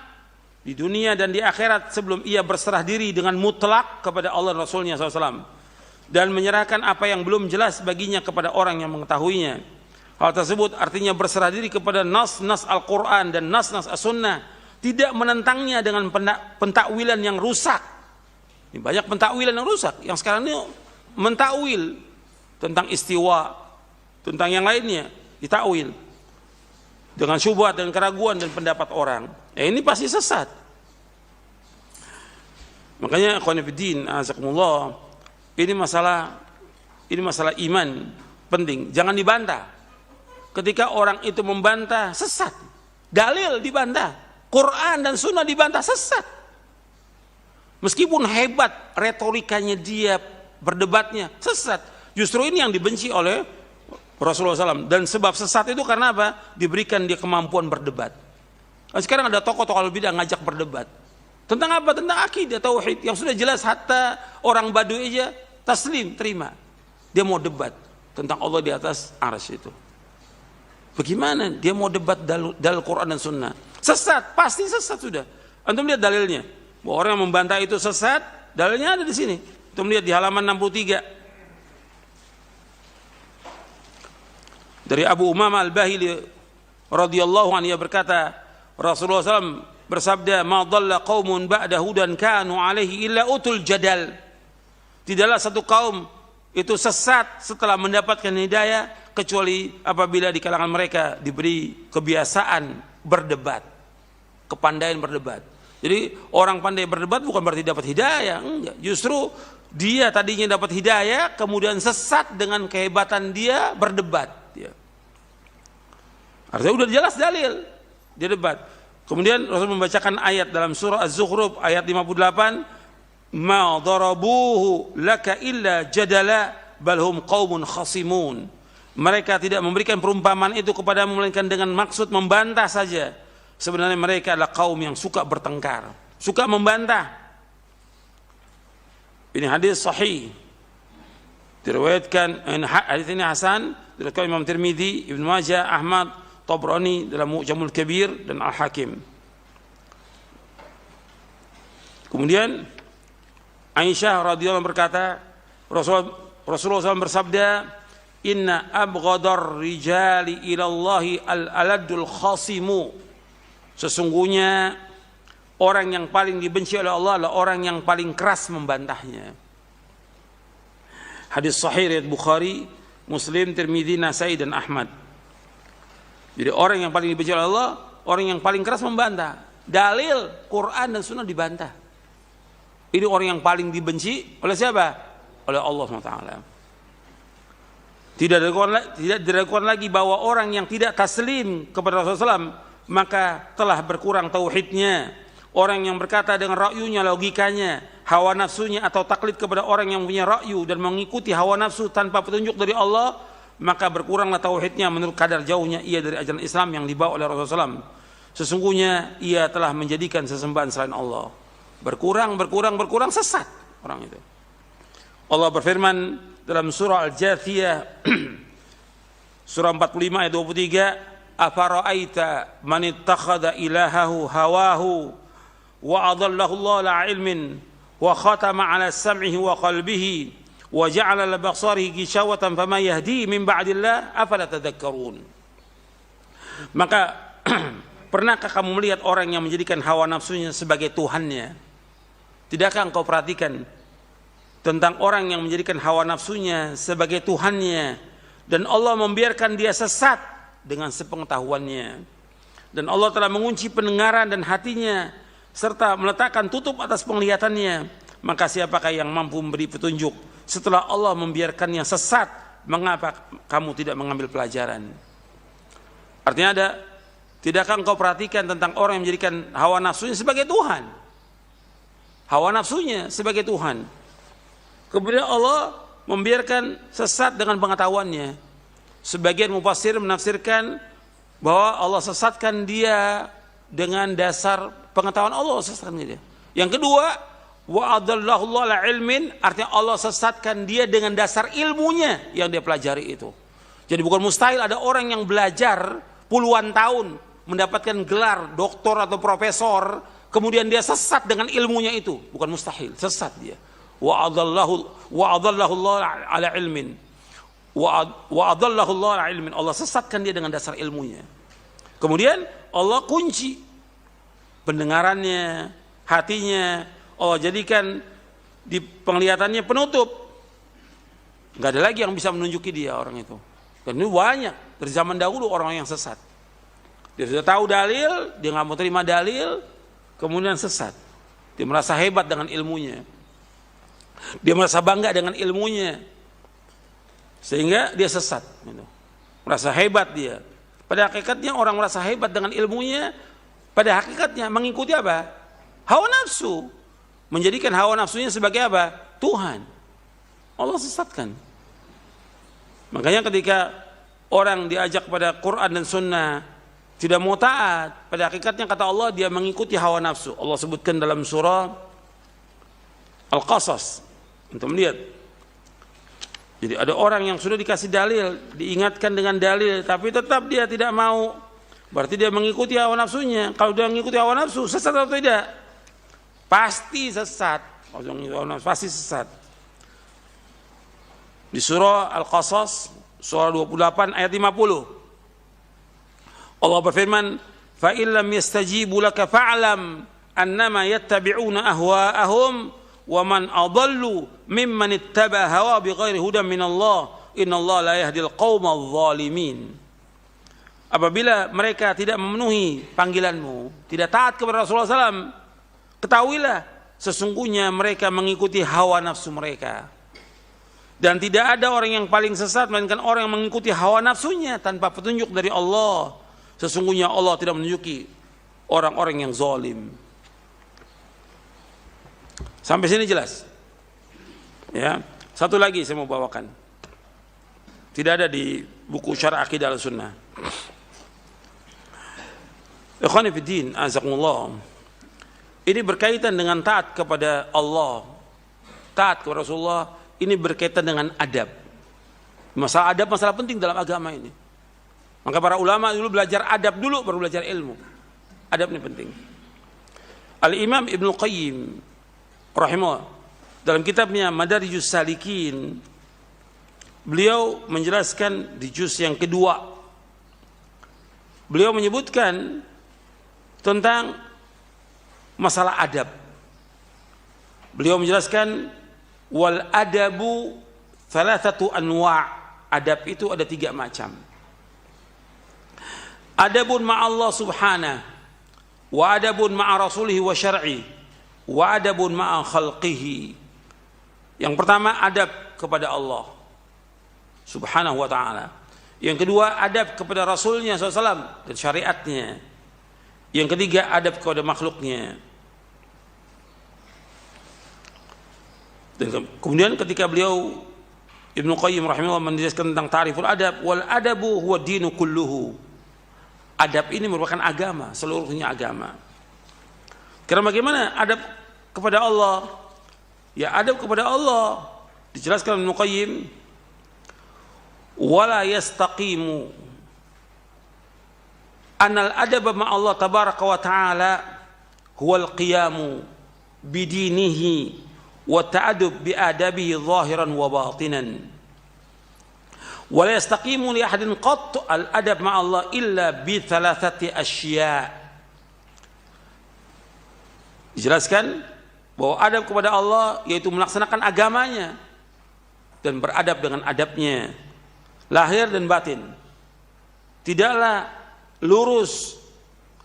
di dunia dan di akhirat sebelum ia berserah diri dengan mutlak kepada Allah dan Rasulnya SAW dan menyerahkan apa yang belum jelas baginya kepada orang yang mengetahuinya. Hal tersebut artinya berserah diri kepada nas-nas Al-Quran dan nas-nas As-Sunnah, tidak menentangnya dengan pentakwilan yang rusak. Ini banyak pentakwilan yang rusak yang sekarang ini mentakwil tentang istiwa, tentang yang lainnya ditakwil dengan syubhat dan keraguan dan pendapat orang. Ini pasti sesat. Makanya ikhwan fillah, azakumullah, ini masalah iman penting, jangan dibantah. Ketika orang itu membantah, sesat. Dalil dibantah, Quran dan Sunnah dibantah, sesat. Meskipun hebat retorikanya dia, berdebatnya, sesat. Justru ini yang dibenci oleh Rasulullah SAW. Dan sebab sesat itu karena apa? Diberikan dia kemampuan berdebat. Nah, sekarang ada tokoh-tokoh bidah ngajak berdebat. Tentang apa? Tentang akidah, tauhid. Yang sudah jelas, hatta orang Baduy aja taslim, terima. Dia mau debat tentang Allah di atas arsy itu. Bagaimana dia mau debat dalil Quran dan Sunnah? Sesat, pasti sesat sudah. Antum lihat dalilnya. Bahwa orang yang membantah itu sesat, dalilnya ada di sini. Antum lihat di halaman 63. Dari Abu Umamah Al-Bahili radhiyallahu anhu, ia berkata, Rasulullah SAW bersabda, "Ma dhalla qaumun ba'da hudan kanu alaihi illa utul jadal." Tidaklah satu kaum itu sesat setelah mendapatkan hidayah kecuali apabila di kalangan mereka diberi kebiasaan berdebat, kepandaian berdebat. Jadi orang pandai berdebat bukan berarti dapat hidayah, enggak. Justru dia tadinya dapat hidayah, kemudian sesat dengan kehebatan dia berdebat. Artinya udah jelas dalil, dia debat. Kemudian Rasul membacakan ayat dalam surah Az-Zukhruf ayat 58, "Ma darabuhu laka illa jadala bal hum qaumun khasimun." Mereka tidak memberikan perumpamaan itu kepadamu melainkan dengan maksud membantah saja. Sebenarnya mereka adalah kaum yang suka bertengkar, suka membantah. Ini hadis sahih. Diriwayatkan, hadis ini hasan, diriwayatkan Imam Tirmidzi, Ibnu Majah, Ahmad, Tabrani dalam Mu'jamul Kabir dan Al-Hakim. Kemudian Aisyah radhiyallahu anha berkata, Rasulullah SAW bersabda, "Inna abghadar rijali ilallahi al-aladul khasimu." Sesungguhnya orang yang paling dibenci oleh Allah adalah orang yang paling keras membantahnya. Hadis sahih riwayat Bukhari, Muslim, Tirmidzi, Nasai dan Ahmad. Jadi orang yang paling dibenci oleh Allah, orang yang paling keras membantah. Dalil Quran dan Sunnah dibantah. Ini orang yang paling dibenci oleh siapa? Oleh Allah SWT. Tidak diragukan lagi bahwa orang yang tidak taslim kepada Rasulullah SAW maka telah berkurang tauhidnya. Orang yang berkata dengan ra'yunya, logikanya, hawa nafsunya atau taklid kepada orang yang punya ra'yu dan mengikuti hawa nafsu tanpa petunjuk dari Allah, maka berkuranglah tauhidnya menurut kadar jauhnya ia dari ajaran Islam yang dibawa oleh Rasulullah SAW. Sesungguhnya ia telah menjadikan sesembahan selain Allah. Berkurang sesat orang itu. Allah berfirman dalam surah Al-Jathiyah surah 45 ayat 23, afara'aita man ittakhadha ilahahu hawahu wa adallahu Allah ala ilmin wa khatama ala sam'ihi wa qalbihi wa ja'ala ala basarihi gishawatan fama yahdi min ba'dillah afala tadhakkarun. Maka pernahkah kamu melihat orang yang menjadikan hawa nafsunya sebagai Tuhannya? Tidakkah engkau perhatikan tentang orang yang menjadikan hawa nafsunya sebagai Tuhannya dan Allah membiarkan dia sesat dengan sepengetahuannya, dan Allah telah mengunci pendengaran dan hatinya serta meletakkan tutup atas penglihatannya, maka siapakah yang mampu memberi petunjuk setelah Allah membiarkannya sesat? Mengapa kamu tidak mengambil pelajaran? Artinya ada, tidakkah engkau perhatikan tentang orang yang menjadikan hawa nafsunya sebagai Tuhan? Hawa nafsunya sebagai Tuhan. Kemudian Allah membiarkan sesat dengan pengetahuannya. Sebagian mufassir menafsirkan bahwa Allah sesatkan dia dengan dasar pengetahuan Allah, sesatkan dia. Yang kedua, wa adallahu Allah ala ilmin, artinya Allah sesatkan dia dengan dasar ilmunya yang dia pelajari itu. Jadi bukan mustahil ada orang yang belajar puluhan tahun mendapatkan gelar doktor atau profesor, kemudian dia sesat dengan ilmunya itu. Bukan mustahil, sesat dia. Wa adallahu Allah ala ilmin. Wa adallahu Allah ala ilmin. Allah sesatkan dia dengan dasar ilmunya. Kemudian Allah kunci pendengarannya, hatinya. Allah jadikan di penglihatannya penutup. Enggak ada lagi yang bisa menunjuki dia orang itu. Dan ini banyak dari zaman dahulu orang yang sesat. Dia sudah tahu dalil, dia nggak mau terima dalil, kemudian sesat. Dia merasa hebat dengan ilmunya. Dia merasa bangga dengan ilmunya, sehingga dia sesat. Merasa hebat dia. Pada hakikatnya orang merasa hebat dengan ilmunya, pada hakikatnya mengikuti apa? Hawa nafsu. Menjadikan hawa nafsunya sebagai apa? Tuhan. Allah sesatkan. Makanya ketika orang diajak pada Quran dan Sunnah tidak mau taat, pada hakikatnya kata Allah dia mengikuti hawa nafsu. Allah sebutkan dalam surah Al-Qasas untuk melihat. Jadi ada orang yang sudah dikasih dalil, diingatkan dengan dalil, tapi tetap dia tidak mau. Berarti dia mengikuti hawa nafsunya. Kalau dia mengikuti hawa nafsu, sesat atau tidak? Pasti sesat. Kalau mengikuti hawa nafsu, pasti sesat. Di surah Al-Qasas, surah 28 ayat 50. Allah berfirman, "Fa illam yastajibu laka fa'lam annama yattabi'una ahwa'ahum wa man adallu mimman ittaba hawa bighairi hudan minallah innallaha la yahdil qaumadh dhalimin." Apabila mereka tidak memenuhi panggilanmu, tidak taat kepada Rasulullah SAW, ketahuilah sesungguhnya mereka mengikuti hawa nafsu mereka. Dan tidak ada orang yang paling sesat melainkan orang yang mengikuti hawa nafsunya tanpa petunjuk dari Allah. Sesungguhnya Allah tidak menunjuki orang-orang yang zalim. Sampai sini jelas. Ya, satu lagi saya mau bawakan. Tidak ada di buku Syarah Aqidah Al-Sunnah. Ikhwani fi din, azakumullah. Ini berkaitan dengan taat kepada Allah, taat kepada Rasulullah. Ini berkaitan dengan adab. Masalah adab masalah penting dalam agama ini. Maka para ulama dulu belajar adab dulu baru belajar ilmu. Adab ini penting. Al-Imam Ibnu Qayyim rahimahullah dalam kitabnya Madarijus Salikin, beliau menjelaskan di juz yang kedua, beliau menyebutkan tentang masalah adab. Beliau menjelaskan wal adabu thalathatu anwa'. Adab itu ada 3 macam. Adabun ma'allah subhanahu, wa adabun ma'a rasulihi wa syar'i, wa adabun ma'a khalqihi. Yang pertama adab kepada Allah subhanahu wa ta'ala. Yang kedua adab kepada Rasulnya SAW dan syariatnya. Yang ketiga adab kepada makhluknya. Dan kemudian ketika beliau Ibnu Qayyim rahimahullah menjelaskan tentang ta'riful adab, wal adabu huwa dinu kulluhu. Adab ini merupakan agama, seluruhnya agama. Karena bagaimana adab kepada Allah? Ya adab kepada Allah dijelaskan Ibnu Qayyim, wala yastaqimu Anal adab ma Allah tabaraka wa ta'ala huwal qiyamu bidinihi wa ta'adub bi adabihi zahiran wa batinan. Wa la yastaqimu li ahadin qatt al adab ma Allah illa bi thalathati asya'. Dijelaskan bahwa adab kepada Allah yaitu melaksanakan agamanya dan beradab dengan adabnya lahir dan batin. Tidaklah lurus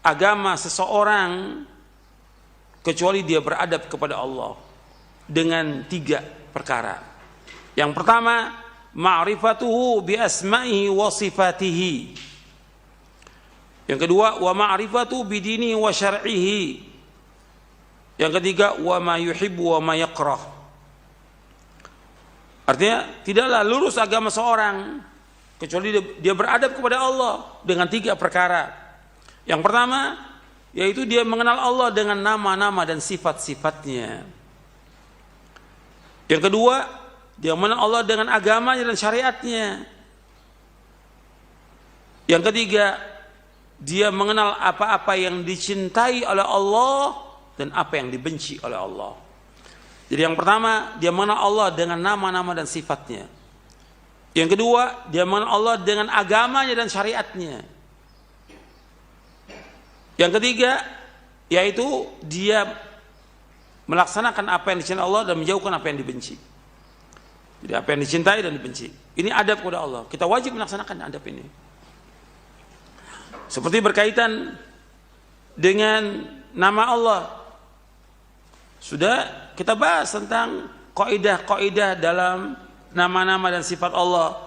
agama seseorang kecuali dia beradab kepada Allah dengan 3 perkara. Yang pertama, ma'rifatuhu bi asma'ihi wa sifatihi. Yang kedua, wa ma'rifatuhu bi dinihi wa syar'ihi. Yang ketiga, wa ma yuhibbu wa ma yakrah. Artinya tidaklah lurus agama seorang kecuali dia beradab kepada Allah dengan 3 perkara. Yang pertama, yaitu dia mengenal Allah dengan nama-nama dan sifat-sifatnya. Yang kedua, dia mengenal Allah dengan agamanya dan syariatnya. Yang ketiga, dia mengenal apa-apa yang dicintai oleh Allah dan apa yang dibenci oleh Allah. Jadi yang pertama, dia mengenal Allah dengan nama-nama dan sifatnya. Yang kedua, dia mengenal Allah dengan agamanya dan syariatnya. Yang ketiga, yaitu dia melaksanakan apa yang dicintai Allah dan menjauhkan apa yang dibenci. Jadi apa yang dicintai dan dibenci. Ini adab kepada Allah. Kita wajib melaksanakan adab ini. Seperti berkaitan dengan nama Allah. Sudah kita bahas tentang kaidah-kaidah dalam nama-nama dan sifat Allah.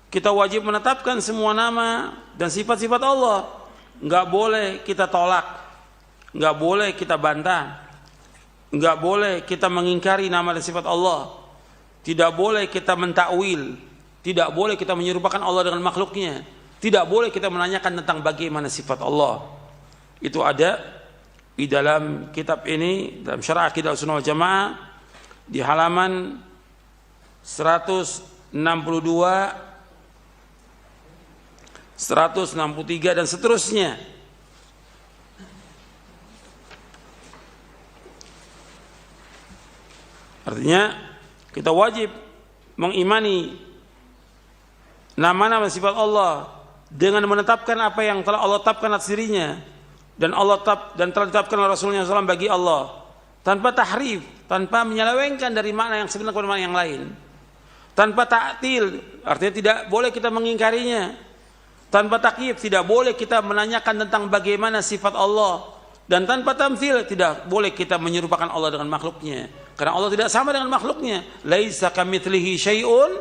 Kita wajib menetapkan semua nama dan sifat-sifat Allah. Enggak boleh kita tolak, enggak boleh kita bantah, enggak boleh kita mengingkari nama dan sifat Allah. Tidak boleh kita mentakwil, tidak boleh kita menyerupakan Allah dengan makhluknya, tidak boleh kita menanyakan tentang bagaimana sifat Allah. Itu ada di dalam kitab ini, dalam Syarah Aqidah Sunnah wal Jamaah di halaman 162, 163 dan seterusnya. Artinya kita wajib mengimani nama-nama sifat Allah dengan menetapkan apa yang telah Allah tetapkan atas dirinya dan telah ditetapkan oleh Rasulullah SAW bagi Allah, tanpa tahrif, tanpa menyelewengkan dari makna yang sebenarnya kepada makna yang lain, tanpa ta'til, artinya tidak boleh kita mengingkarinya, tanpa takyif, tidak boleh kita menanyakan tentang bagaimana sifat Allah, dan tanpa tamthil, tidak boleh kita menyerupakan Allah dengan makhluknya, karena Allah tidak sama dengan makhluknya. Laisa kamitslihi syai'un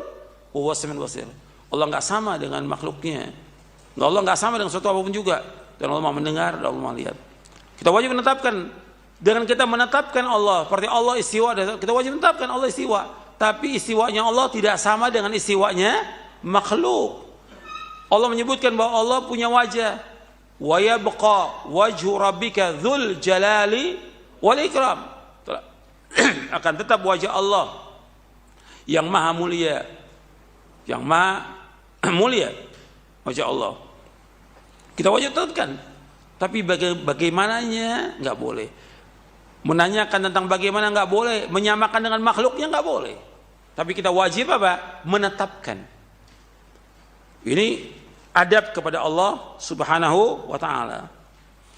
wa huwas samiul basir. Allah enggak sama dengan makhluknya. Allah enggak sama dengan sesuatu apapun juga, dan Allah Maha mendengar dan Allah Maha melihat. Kita wajib menetapkan, dengan kita menetapkan Allah seperti Allah istiwa, kita wajib menetapkan Allah istiwa, tapi istiwanya Allah tidak sama dengan istiwanya makhluk. Allah menyebutkan bahwa Allah punya wajah. Wa yabqa wajhu rabbika dzul jalali wal ikram. Akan tetap wajah Allah yang maha mulia, yang maha mulia wajah Allah. Kita wajib tetapkan, tapi bagaimananya nggak boleh. Menanyakan tentang bagaimana nggak boleh, menyamakan dengan makhluknya nggak boleh. Tapi kita wajib apa? Menetapkan. Ini adab kepada Allah Subhanahu wa ta'ala.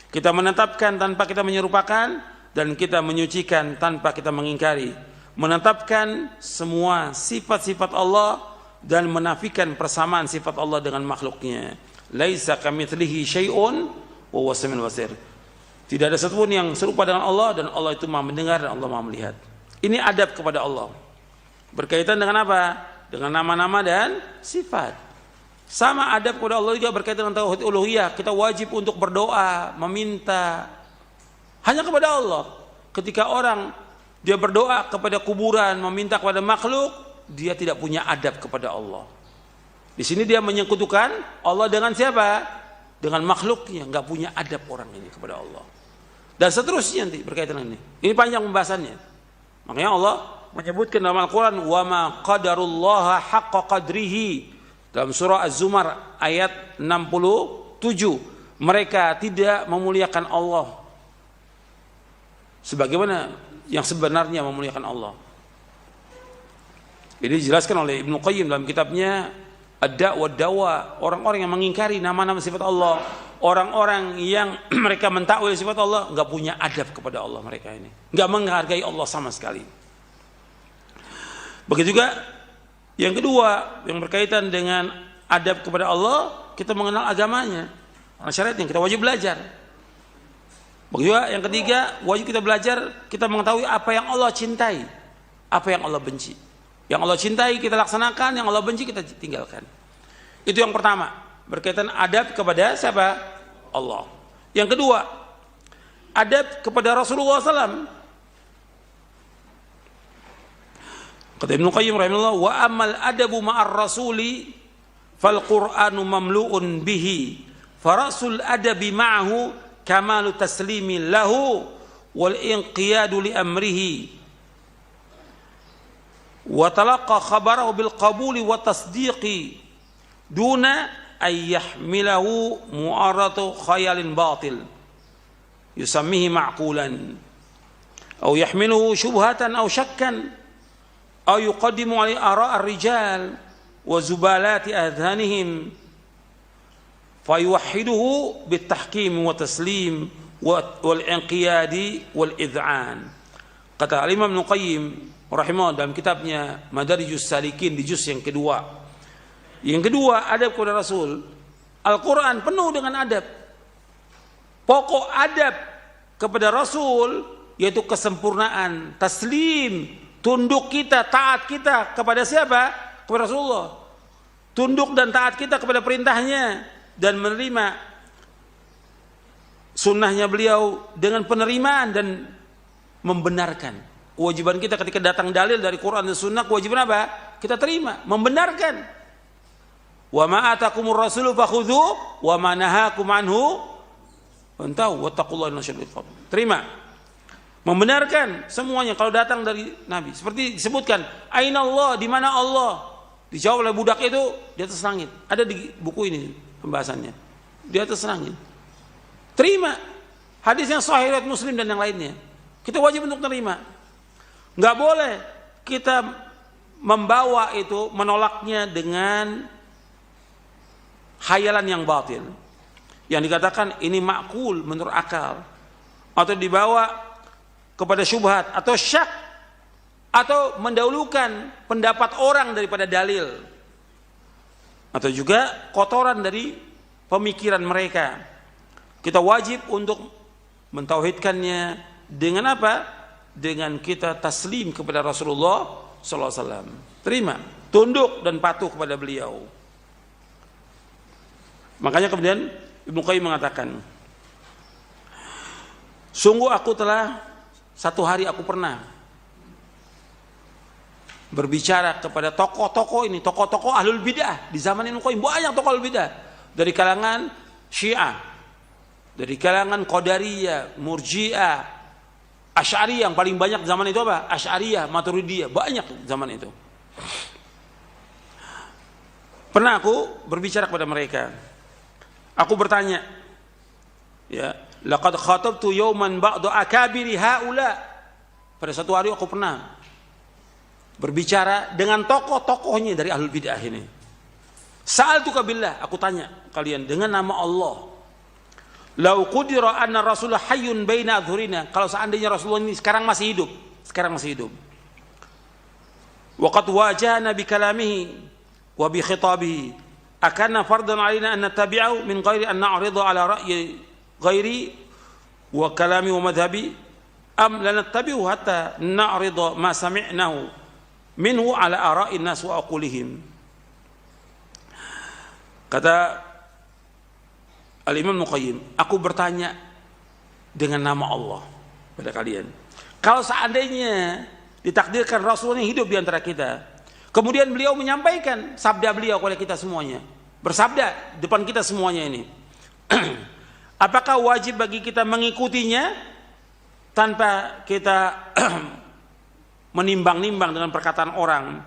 Kita menetapkan tanpa kita menyerupakan, dan kita menyucikan tanpa kita mengingkari. Menetapkan semua sifat-sifat Allah dan menafikan persamaan sifat Allah dengan makhluknya. Laisa kamitslihi syai'un wa huwas samiul basir. Tidak ada satupun yang serupa dengan Allah, dan Allah itu Maha mendengar dan Allah Maha melihat. Ini adab kepada Allah. Berkaitan dengan apa? Dengan nama-nama dan sifat. Sama adab kepada Allah juga berkaitan dengan tauhid uluhiyah. Kita wajib untuk berdoa, meminta hanya kepada Allah. Ketika orang dia berdoa kepada kuburan, meminta kepada makhluk, dia tidak punya adab kepada Allah. Di sini dia menyekutukan Allah dengan siapa? Dengan makhluknya. Nggak punya adab orang ini kepada Allah. Dan seterusnya nanti berkaitan dengan ini. Ini panjang pembahasannya. Makanya Allah menyebutkan dalam Al-Quran, wa ma qadarullaha haqqa qadrihi, dalam surah Az-Zumar ayat 67. mereka tidak memuliakan Allah sebagaimana yang sebenarnya memuliakan Allah. Ini dijelaskan oleh Ibnu Qayyim dalam kitabnya Ad-Da' wa Dawa. Orang-orang yang mengingkari nama-nama sifat Allah, orang-orang yang mereka mentakwil sifat Allah, nggak punya adab kepada Allah. Mereka ini nggak menghargai Allah sama sekali. Begitu juga yang kedua yang berkaitan dengan adab kepada Allah, kita mengenal agamanya, syariatnya, kita wajib belajar. Begitu juga yang ketiga, wajib kita belajar, kita mengetahui apa yang Allah cintai, apa yang Allah benci. Yang Allah cintai kita laksanakan, yang Allah benci kita tinggalkan. Itu yang pertama, berkaitan adab kepada siapa? Allah. Yang kedua, adab kepada Rasulullah SAW. Kata Ibnu Qayyim rahimahullah, wa amal adabu ma'ar rasuli fal qur'anu mamlu'un bihi farasul adabi ma'ahu kamalu taslimi lahu wal inqiyadu li amrihi wa talaqqa khabarahu bil qabuli wa tasdiqi duna ay yahmilahu mu'aratu khayalin batil yusammihi ma'qulan aw yahmiluhu syubhatan aw syakkan aw yuqaddimu alai ara' ar-rijal wa zubalati adhanihim fayuwahhiduhu bit tahkim wa taslim wal inqiyadi wal id'an. Kata Imam Ibnu Qayyim rahimahullah dalam kitabnya Madarijus Salikin di juz yang kedua. Yang kedua, adab kepada Rasul. Al-Quran penuh dengan adab. Pokok adab kepada Rasul yaitu kesempurnaan, taslim, tunduk kita, taat kita kepada siapa? Kepada Rasulullah. Tunduk dan taat kita kepada perintahnya dan menerima sunnahnya beliau dengan penerimaan dan membenarkan. Kewajiban kita ketika datang dalil dari Quran dan Sunnah, kewajiban apa? Kita terima, membenarkan. Wa ma atakumur rasulu fakhudhu wa ma nahakum anhu fantahu wattaqullaha inna syadidal iqab. Terima. Membenarkan semuanya kalau datang dari Nabi. Seperti disebutkan, aina Allah, di mana Allah? Dijawab oleh budak itu, di atas langit. Ada di buku ini pembahasannya. Di atas langit. Terima. Hadis yang sahih riwayat Muslim dan yang lainnya. Kita wajib untuk terima. Nggak boleh kita membawa itu, menolaknya dengan khayalan yang batil. Yang dikatakan ini makul menurut akal. Atau dibawa kepada syubhat atau syak. Atau mendahulukan pendapat orang daripada dalil. Atau juga kotoran dari pemikiran mereka. Kita wajib untuk mentauhidkannya dengan apa? Dengan kita taslim kepada Rasulullah SAW. Terima, tunduk dan patuh kepada beliau. Makanya kemudian Ibnu Qayyim mengatakan, sungguh aku telah satu hari aku pernah berbicara kepada tokoh-tokoh ini, tokoh-tokoh ahlul bidah di zaman Ibnu Qayyim. Banyak tokoh ahlul bidah dari kalangan Syiah, dari kalangan Qadariyah, Murji'ah, Asy'ariyah. Yang paling banyak zaman itu apa? Asy'ariyah, Maturidiyah, banyak zaman itu. Pernah aku berbicara kepada mereka. Aku bertanya, ya, laqad khatabtu yawman ba'da akabiri haula. Pada satu hari aku pernah berbicara dengan tokoh-tokohnya dari ahlul bidah ini. Sa'altuka billah, aku tanya kalian dengan nama Allah. Lau qudira anna Rasulullah hayyun baina adhurina, kalau seandainya Rasulullah ini sekarang masih hidup, wa qad wajahna bi kalamihi wa bi khitabihi, akanna fardan alaina an nattabi'ahu min ghairi an na'rida ala ra'yi ghairi wa kalami wa madhhabi am la nattabi'u hatta na'rida ma sami'nahu minhu ala ara'in nas wa aqulihim. Kata Al-Imam Ibnu Qayyim, aku bertanya dengan nama Allah pada kalian. Kalau seandainya ditakdirkan Rasulullah hidup di antara kita, kemudian beliau menyampaikan sabda beliau kepada kita semuanya, bersabda depan kita semuanya ini, apakah wajib bagi kita mengikutinya tanpa kita menimbang-nimbang dengan perkataan orang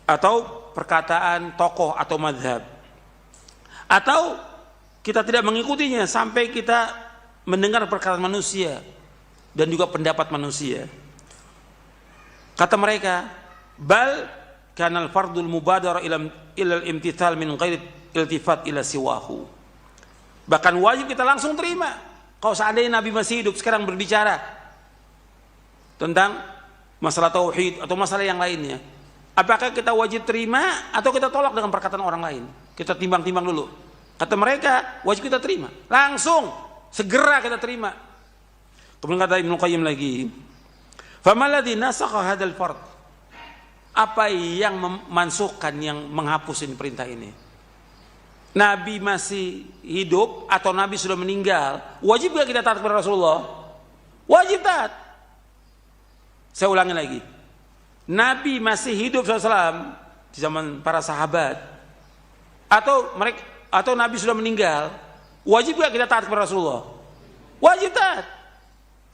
atau perkataan tokoh atau madhab, atau kita tidak mengikutinya sampai kita mendengar perkataan manusia dan juga pendapat manusia. Kata mereka, bal kana al-fardul mubadara ila al-imtithal min ghairi iltifat ila siwahu. Bahkan wajib kita langsung terima. Kalau seandainya Nabi masih hidup sekarang berbicara tentang masalah tauhid atau masalah yang lainnya, apakah kita wajib terima atau kita tolak dengan perkataan orang lain? Kita timbang-timbang dulu. Kata mereka, wajib kita terima. Langsung, segera kita terima. Kemudian kata Ibnu Qayyim lagi, famalladzi nasakha hadzal fard? Apa yang memansuhkan, yang menghapus ini perintah ini? Nabi masih hidup atau Nabi sudah meninggal, wajib gak kita taat kepada Rasulullah? Wajib taat. Saya ulangi lagi, Nabi masih hidup SAW di zaman para sahabat, atau Nabi sudah meninggal, wajib gak kita taat kepada Rasulullah? Wajib taat.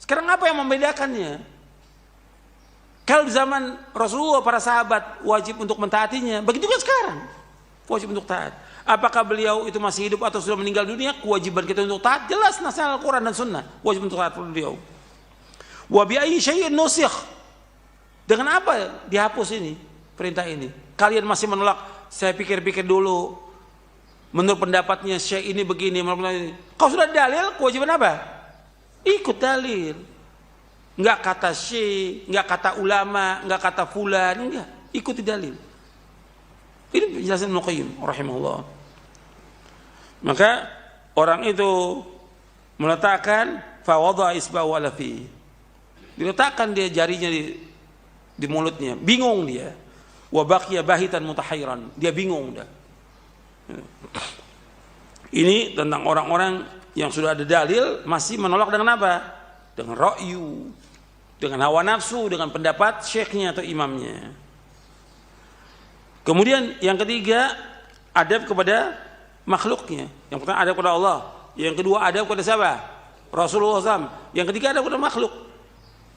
Sekarang apa yang membedakannya? Kalau di zaman Rasulullah para sahabat wajib untuk mentaatinya, begitu juga sekarang wajib untuk taat. Apakah beliau itu masih hidup atau sudah meninggal dunia, kewajiban kita untuk taat jelas nasihat Al-Quran dan Sunnah, wajib untuk taat pada beliau. Wa bi ayyi syai'in nusikh? Dengan apa dihapus ini perintah ini? Kalian masih menolak? Saya pikir-pikir dulu, menurut pendapatnya syekh ini begini, menurut ini. Kau sudah dalil, kewajiban apa? Ikut dalil. Enggak kata syekh, enggak kata ulama, enggak kata fulan, enggak, ikuti dalil. Ini penjelasan Ibnu Qayyim rahimahullah. Maka orang itu meletakkan fawadha isbahu ala fi. Diletakkan dia jarinya di mulutnya, bingung dia. Wa baqiya bahitan mutahayran, dia bingung dah. Ini tentang orang-orang yang sudah ada dalil masih menolak dengan apa? Dengan ra'yu, dengan hawa nafsu, dengan pendapat syekhnya atau imamnya. Kemudian yang ketiga, adab kepada makhluknya. Yang pertama adab kepada Allah, yang kedua adab kepada siapa? Rasulullah SAW. Yang ketiga adab kepada makhluk.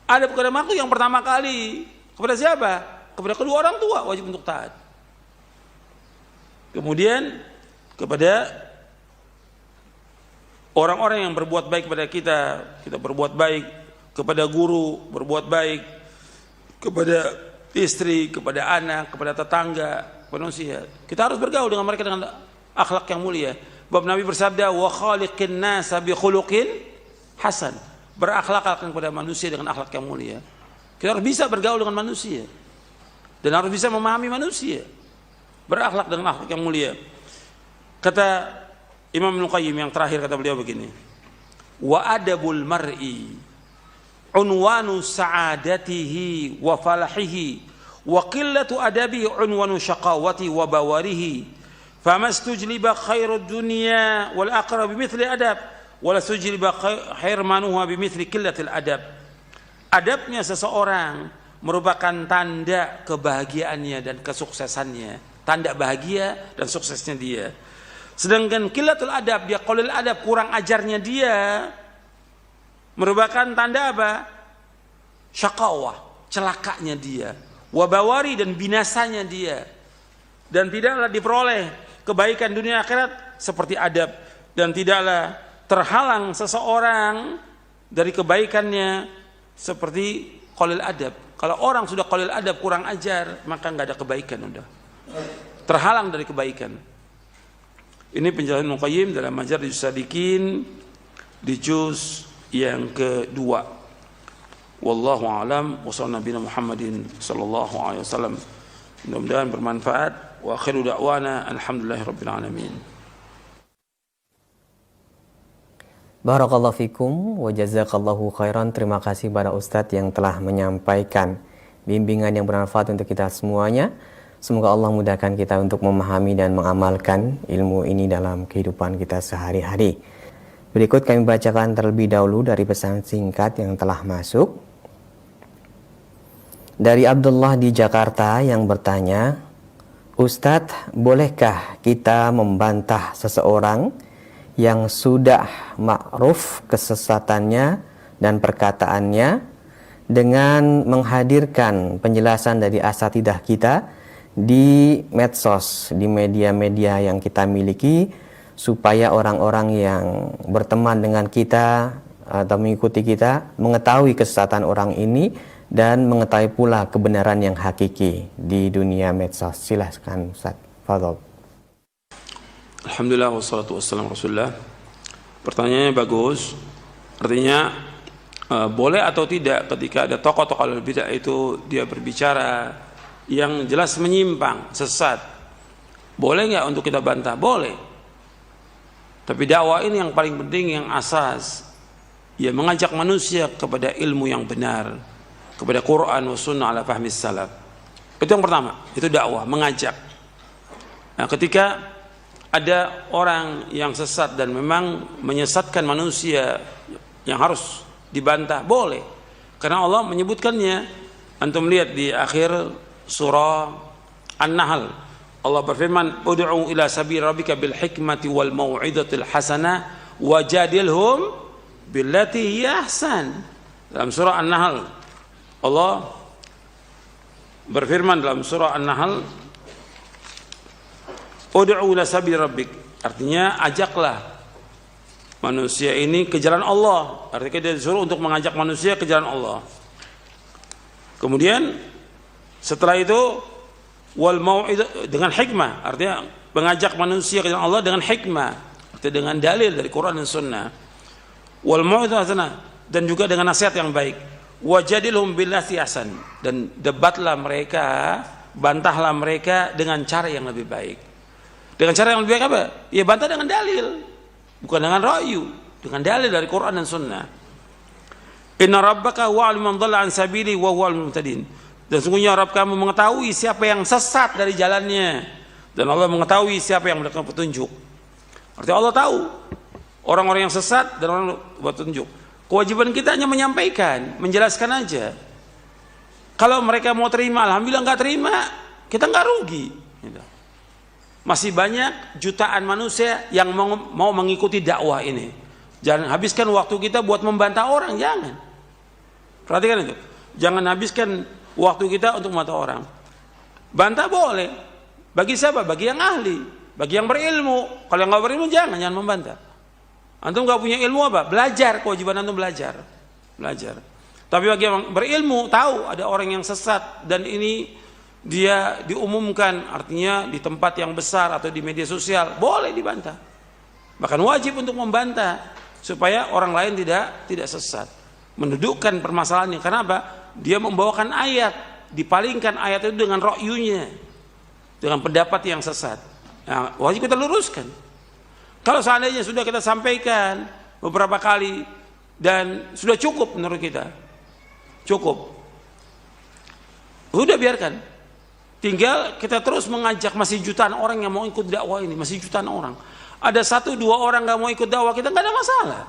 Adab kepada makhluk yang pertama kali kepada siapa? Kepada kedua orang tua, wajib untuk taat. Kemudian kepada orang-orang yang berbuat baik kepada kita, kita berbuat baik. Kepada guru, berbuat baik. Kepada istri, kepada anak, kepada tetangga, kepada manusia. Kita harus bergaul dengan mereka dengan akhlak yang mulia. Bab Nabi bersabda, wa khaliqin nasa bi khuluqin hasan. Berakhlaklah kepada manusia dengan akhlak yang mulia. Kita harus bisa bergaul dengan manusia dan harus bisa memahami manusia. Berakhlak dengan akhlak yang mulia. Kata Imam Ibnu Qayyim yang terakhir, kata beliau begini, wa adabul mar'i unwanu sa'adatihi wa falahihi wa qillatu adabihi unwanu syaqawati wa bawarihi famastujliba khairud dunya wal akhirah bimithli adab wala sujliba hirmanuha bimithli qillatil adab. Adabnya seseorang merupakan tanda kebahagiaannya dan kesuksesannya, tanda bahagia dan suksesnya dia. Sedangkan qillatul adab, dia qalil adab, kurang ajarnya dia, merupakan tanda apa? Syaqawah, celakanya dia, wabawari, dan binasanya dia. Dan tidaklah diperoleh kebaikan dunia akhirat seperti adab, dan tidaklah terhalang seseorang dari kebaikannya seperti qalil adab. Kalau orang sudah qalil adab, kurang ajar, maka nggak ada kebaikan, udah terhalang dari kebaikan. Ini penjelasan Ibnu Qayyim dalam Majarijus Salikin di juz yang kedua. Wallahu a'lam wa sallallahu Muhammadin sallallahu alaihi wasallam. Mudah-mudahan bermanfaat. Wa akhiru da'wana alhamdulillahirabbil alamin. Barakallahu fikum wa jazakallahu khairan. Terima kasih pada Ustadz yang telah menyampaikan bimbingan yang bermanfaat untuk kita semuanya. Semoga Allah mudahkan kita untuk memahami dan mengamalkan ilmu ini dalam kehidupan kita sehari-hari. Berikut kami bacakan terlebih dahulu dari pesan singkat yang telah masuk. Dari Abdullah di Jakarta yang bertanya, Ustadz, bolehkah kita membantah seseorang yang sudah ma'ruf kesesatannya dan perkataannya dengan menghadirkan penjelasan dari asatidah kita di medsos, di media-media yang kita miliki, supaya orang-orang yang berteman dengan kita atau mengikuti kita mengetahui kesesatan orang ini dan mengetahui pula kebenaran yang hakiki di dunia medsos. Silahkan Ustaz. Fadhol. Alhamdulillah wassalatu wassalamu Rasulullah. Pertanyaannya bagus. Artinya boleh atau tidak ketika ada tokoh-tokoh bidah itu dia berbicara yang jelas menyimpang, sesat. Boleh nggak untuk kita bantah? Boleh. Tapi dakwah ini yang paling penting, yang asas. Ia mengajak manusia kepada ilmu yang benar, kepada Quran wa sunnah ala fahmi salaf. Itu yang pertama, itu dakwah, mengajak. Nah, ketika ada orang yang sesat dan memang menyesatkan manusia yang harus dibantah, boleh. Karena Allah menyebutkannya. Antum lihat di akhir surah An-Nahl. Allah berfirman, "Ud'u ila sabili rabbika bil hikmati wal mau'izatil hasanah wajadilhum billati hiya ahsan." Dalam surah An-Nahl Allah berfirman dalam surah An-Nahl, "Ud'u ila sabili rabbik." Artinya ajaklah manusia ini ke jalan Allah. Artinya dia disuruh untuk mengajak manusia ke jalan Allah. Kemudian setelah itu wal mau'izah dengan hikmah, artinya mengajak manusia ke jalan Allah dengan hikmah, artinya dengan dalil dari Quran dan Sunnah. Wal mau'izah dan juga dengan nasihat yang baik. Wajadilhum billati ahsan, dan debatlah mereka, bantahlah mereka dengan cara yang lebih baik. Dengan cara yang lebih baik apa? Ya bantah dengan dalil, bukan dengan ra'yu, dengan dalil dari Quran dan Sunnah. Inna rabbaka huwa'al man dhalla an sabili wa huwal muhtadin. Dan sungguhnya Rabb kamu mengetahui siapa yang sesat dari jalannya, dan Allah mengetahui siapa yang mendapatkan petunjuk. Artinya Allah tahu orang-orang yang sesat dan orang petunjuk. Kewajiban kita hanya menyampaikan, menjelaskan aja. Kalau mereka mau terima, alhamdulillah. Nggak terima, kita nggak rugi. Masih banyak jutaan manusia yang mau mengikuti dakwah ini. Jangan habiskan waktu kita buat membantah orang, jangan. Perhatikan itu. Jangan habiskan waktu kita untuk membantah orang. Bantah boleh. Bagi siapa? Bagi yang ahli, bagi yang berilmu. Kalau yang nggak berilmu jangan membantah. Antum nggak punya ilmu apa? Belajar. Kewajiban antum belajar. Tapi bagi yang berilmu, tahu ada orang yang sesat dan ini dia diumumkan, artinya di tempat yang besar atau di media sosial, boleh dibantah. Bahkan wajib untuk membantah supaya orang lain tidak sesat. Mendudukkan permasalahannya. Karena apa? Dia membawakan ayat, dipalingkan ayat itu dengan ra'yunya, dengan pendapat yang sesat. Nah, wajib kita luruskan. Kalau seandainya sudah kita sampaikan beberapa kali dan sudah cukup menurut kita, cukup, udah biarkan. Tinggal kita terus mengajak, masih jutaan orang yang mau ikut dakwah ini, masih jutaan orang. Ada 1-2 orang nggak mau ikut dakwah kita, nggak ada masalah,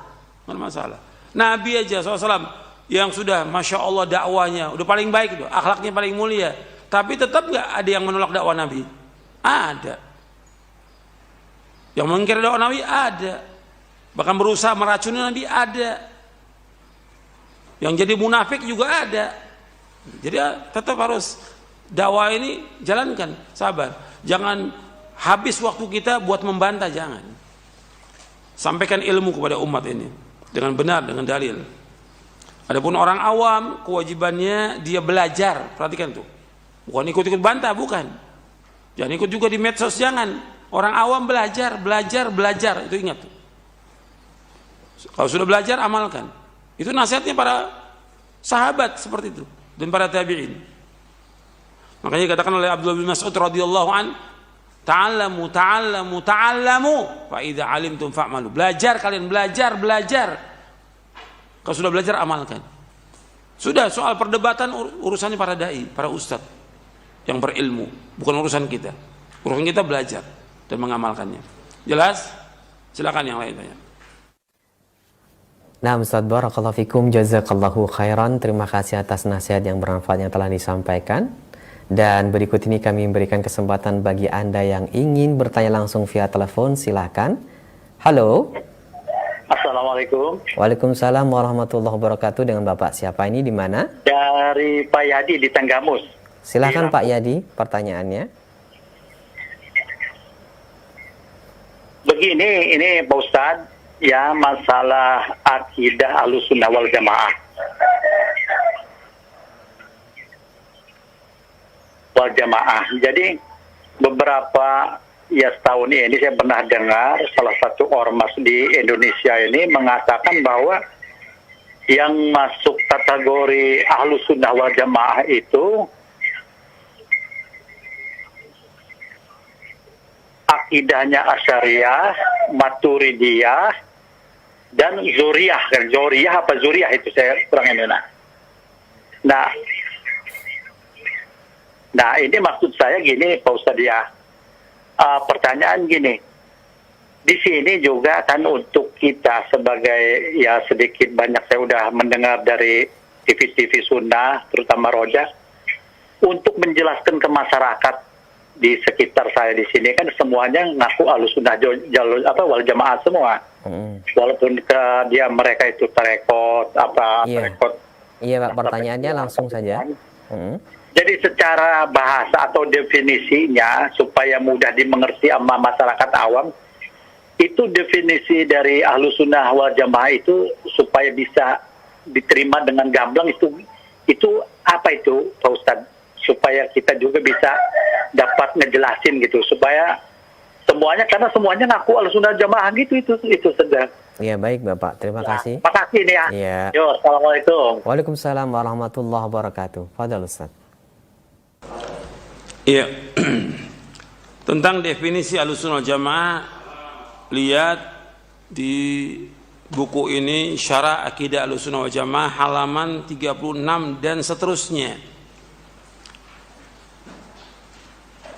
nggak ada masalah. Nabi aja SAW yang sudah masya Allah dakwahnya udah paling baik itu, akhlaknya paling mulia, tapi tetap nggak ada yang menolak dakwah Nabi? Ada. Yang mengingkari dakwah Nabi ada. Bahkan berusaha meracuni Nabi ada. Yang jadi munafik juga ada. Jadi tetap harus dakwah ini jalankan, sabar. Jangan habis waktu kita buat membantah, jangan. Sampaikan ilmu kepada umat ini dengan benar, dengan dalil. Adapun orang awam, kewajibannya dia belajar. Perhatikan tuh. Bukan ikut-ikut bantah, bukan. Jangan ikut juga di medsos, jangan. Orang awam belajar, itu ingat tuh. Kalau sudah belajar, amalkan. Itu nasihatnya para sahabat seperti itu dan para tabi'in. Makanya dikatakan oleh Abdullah bin Mas'ud radhiyallahu an, ta'allamu fa idza alimtum fa'malu. Belajar kalian, belajar. Kalau sudah belajar, amalkan. Sudah, soal perdebatan urusannya para dai, para ustadz yang berilmu, bukan urusan kita. Urusan kita belajar dan mengamalkannya. Jelas? Silakan yang lain tanya. Nah, Ustaz, barakallahu fikum, jazakallahu khairan. Terima kasih atas nasihat yang bermanfaat yang telah disampaikan. Dan berikut ini kami memberikan kesempatan bagi Anda yang ingin bertanya langsung via telepon, silakan. Halo. Assalamualaikum. Waalaikumsalam warahmatullahi wabarakatuh. Dengan Bapak siapa ini, di mana? Dari Pak Yadi di Tenggamus. Silakan Pak Yadi, pertanyaannya. begini, ini Pak Ustadz, ya masalah akidah Ahlussunnah wal Jamaah. Jadi beberapa setahun ini saya pernah dengar salah satu ormas di Indonesia ini mengatakan bahwa yang masuk kategori Ahlussunnah wal Jamaah itu akidahnya Asy'ariyah, Maturidiyah, dan Zuriyah. Zuriyah itu saya kurang ini. Nah, ini maksud saya gini, Pak Ustadz ya. Pertanyaan gini, di sini juga kan untuk kita sebagai sedikit banyak saya udah mendengar dari TV Sunnah, terutama Roja, untuk menjelaskan ke masyarakat di sekitar saya di sini kan semuanya ngaku Ahlussunnah wal Jamaah semua. Walaupun mereka itu tarekot tarekot. Iya, Pak, pertanyaannya langsung saja. Jadi secara bahasa atau definisinya supaya mudah dimengerti sama masyarakat awam, itu definisi dari Ahlussunnah wal Jamaah itu supaya bisa diterima dengan gamblang itu apa itu Pak Ustadz? Supaya kita juga bisa dapat ngejelasin gitu, supaya karena semuanya ngaku Ahlussunnah Jamaah gitu, itu sedang. Iya, baik Bapak, terima kasih. Terima kasih nih ya. Iya. Yo, assalamualaikum. Waalaikumsalam warahmatullahi wabarakatuh. Fadhal Ustaz. Iya. Tentang definisi Ahlussunnah wal Jamaah, lihat di buku ini Syarah Akidah Ahlussunnah wal Jamaah halaman 36 dan seterusnya.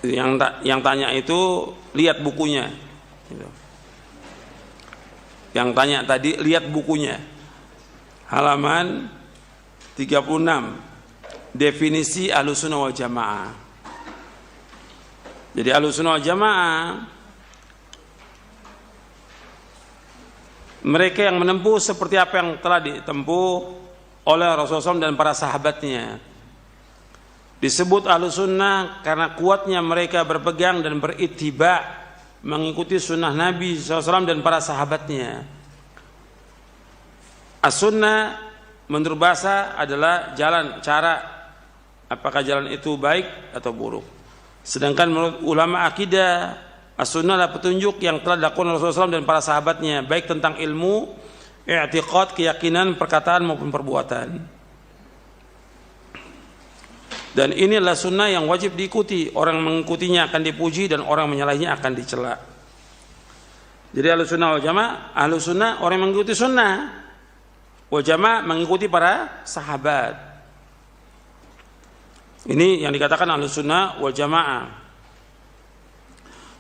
Yang tanya itu lihat bukunya. Yang tanya tadi lihat bukunya. Halaman 36. Definisi Ahlussunnah wal Jamaah. Jadi Ahlussunnah wal Jamaah mereka yang menempuh seperti apa yang telah ditempuh oleh Rasulullah SAW dan para sahabatnya. Disebut Ahlussunnah karena kuatnya mereka berpegang dan berittiba, mengikuti sunnah Nabi SAW dan para sahabatnya. As-sunnah menurut bahasa adalah jalan, cara, apakah jalan itu baik atau buruk. Sedangkan menurut ulama akidah, as-sunnah adalah petunjuk yang telah dilakukan Rasulullah SAW dan para sahabatnya, baik tentang ilmu, i'tiqad, keyakinan, perkataan maupun perbuatan. Dan inilah sunnah yang wajib diikuti. Orang mengikutinya akan dipuji dan orang menyalahinya akan dicela. Jadi Ahlussunnah wal Jamaah, Ahlussunnah orang yang mengikuti sunnah, wal Jamaah mengikuti para sahabat. Ini yang dikatakan Ahlussunnah wal Jamaah.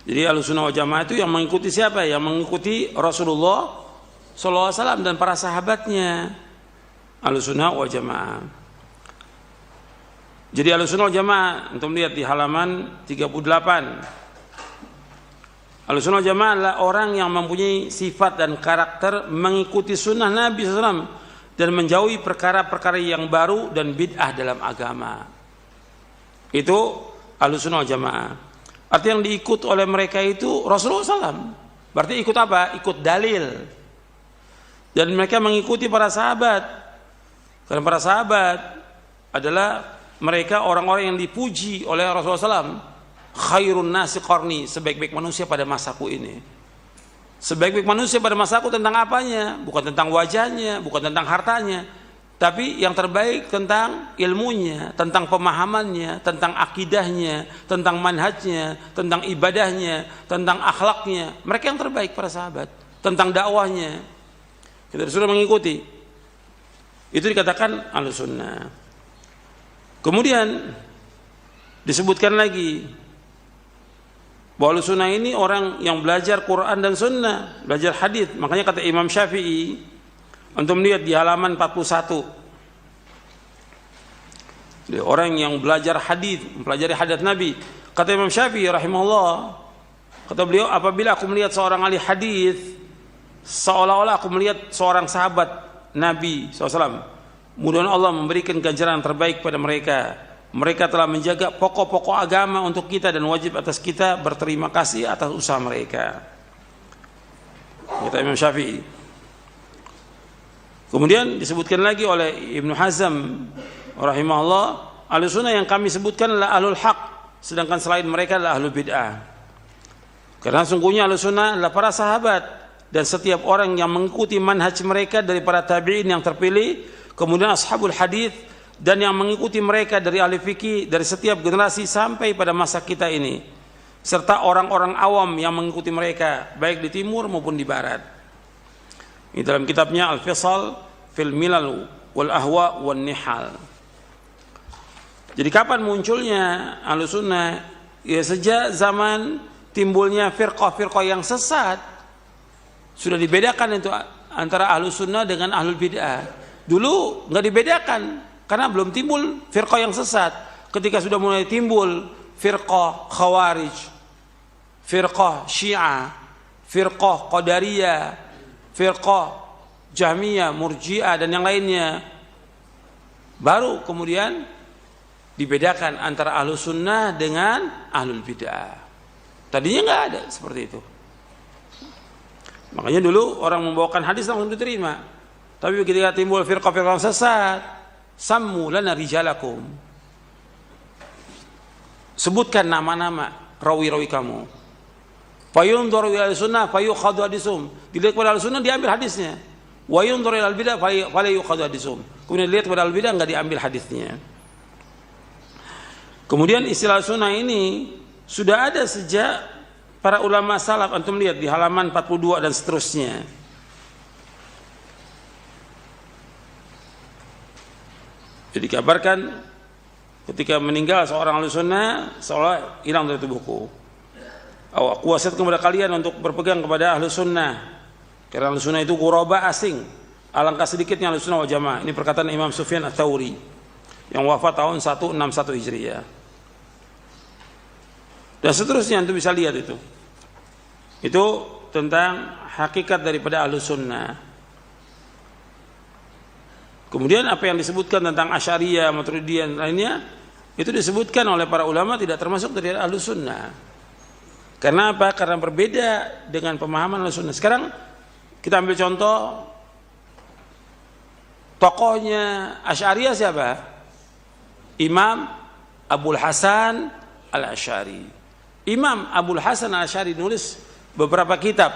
Jadi Ahlussunnah wal Jamaah itu yang mengikuti siapa? Yang mengikuti Rasulullah SAW dan para sahabatnya. Ahlussunnah wal Jamaah. Jadi Ahlussunnah wal Jamaah, untuk melihat di halaman 38. Ahlussunnah wal Jamaah adalah orang yang mempunyai sifat dan karakter mengikuti sunnah Nabi SAW dan menjauhi perkara-perkara yang baru dan bid'ah dalam agama. Itu Ahlussunnah wal Jamaah. Arti yang diikut oleh mereka itu Rasulullah SAW. Berarti ikut apa? Ikut dalil. Dan mereka mengikuti para sahabat. Karena para sahabat adalah mereka orang-orang yang dipuji oleh Rasulullah SAW. Khairun nasi qarni, sebaik-baik manusia pada masaku ini. Sebaik-baik manusia pada masaku tentang apanya? Bukan tentang wajahnya, bukan tentang hartanya, tapi yang terbaik tentang ilmunya, tentang pemahamannya, tentang akidahnya, tentang manhajnya, tentang ibadahnya, tentang akhlaknya. Mereka yang terbaik para sahabat. Tentang dakwahnya kita sudah mengikuti. Itu dikatakan Ahlussunnah. Kemudian disebutkan lagi bahwa Ahlussunnah ini orang yang belajar Quran dan Sunnah, belajar hadis. Makanya kata Imam Syafi'i, untuk melihat di halaman 41, dia orang yang belajar hadis, mempelajari hadis Nabi. Kata Imam Syafi'i rahimahullah, kata beliau, apabila aku melihat seorang ahli hadis, seolah-olah aku melihat seorang sahabat Nabi SAW. Mudah-mudahan Allah memberikan ganjaran terbaik pada mereka. Mereka telah menjaga pokok-pokok agama untuk kita dan wajib atas kita berterima kasih atas usaha mereka. kata Imam Syafi'i. Kemudian disebutkan lagi oleh Ibnu Hazm rahimahullah, Ahlussunnah yang kami sebutkan adalah ahlul haq, sedangkan selain mereka adalah ahlul bid'ah. Karena sungguhnya Ahlussunnah adalah para sahabat dan setiap orang yang mengikuti manhaj mereka dari para tabi'in yang terpilih, kemudian ashabul hadis dan yang mengikuti mereka dari ahli fikih dari setiap generasi sampai pada masa kita ini, serta orang-orang awam yang mengikuti mereka baik di timur maupun di barat. Ini dalam kitabnya Al-Fisal fil Milal wal Ahwa wan Nihal. Jadi kapan munculnya Ahlussunnah? Ya sejak zaman timbulnya firqah-firqah yang sesat. Sudah dibedakan itu antara Ahlussunnah dengan Ahlul Bid'ah. Dulu nggak dibedakan karena belum timbul firqah yang sesat. Ketika sudah mulai timbul firqah Khawarij, firqah Syiah, firqah Qadariyah, firqah Jahmiyah, Murji'ah dan yang lainnya, baru kemudian dibedakan antara Ahlussunnah dengan Ahlul Bid'ah. Tadinya nggak ada seperti itu. Makanya dulu orang membawakan hadis langsung diterima. Tapi ketika timbul firqah-firqah sesat, sammu lana rijalakum, sebutkan nama-nama rawi-rawi kamu. Fayunzur ila sunnah fayukhadhu hadisum, dilihat pada al-sunnah diambil hadisnya. Wa yunzur ila al-bidah fala yukhadhu hadisum, kemudian dilihat pada al-bidah enggak diambil hadisnya. Kemudian istilah sunnah ini sudah ada sejak para ulama salaf. Antum lihat di halaman 42 dan seterusnya. Jadi dikabarkan ketika meninggal seorang Ahlussunnah seolah hilang dari tubuhku. Aku wasiatkan kepada kalian untuk berpegang kepada Ahlussunnah, karena Ahlussunnah itu ghuraba asing. Alangkah sedikitnya Ahlussunnah wal Jamaah. Ini perkataan Imam Sufyan Ats-Tsauri yang wafat tahun 161 Hijriah. Dan seterusnya antum bisa lihat itu. Itu tentang hakikat daripada Ahlussunnah. Kemudian apa yang disebutkan tentang Asy'ariyah, Maturidiyah dan lainnya, itu disebutkan oleh para ulama tidak termasuk dari Ahlussunnah. Karena apa? Karena berbeda dengan pemahaman Ahlussunnah. Sekarang kita ambil contoh tokohnya Asy'ariyah siapa? Imam Abul Hasan Al-Asy'ari. Imam Abul Hasan Al-Asy'ari nulis beberapa kitab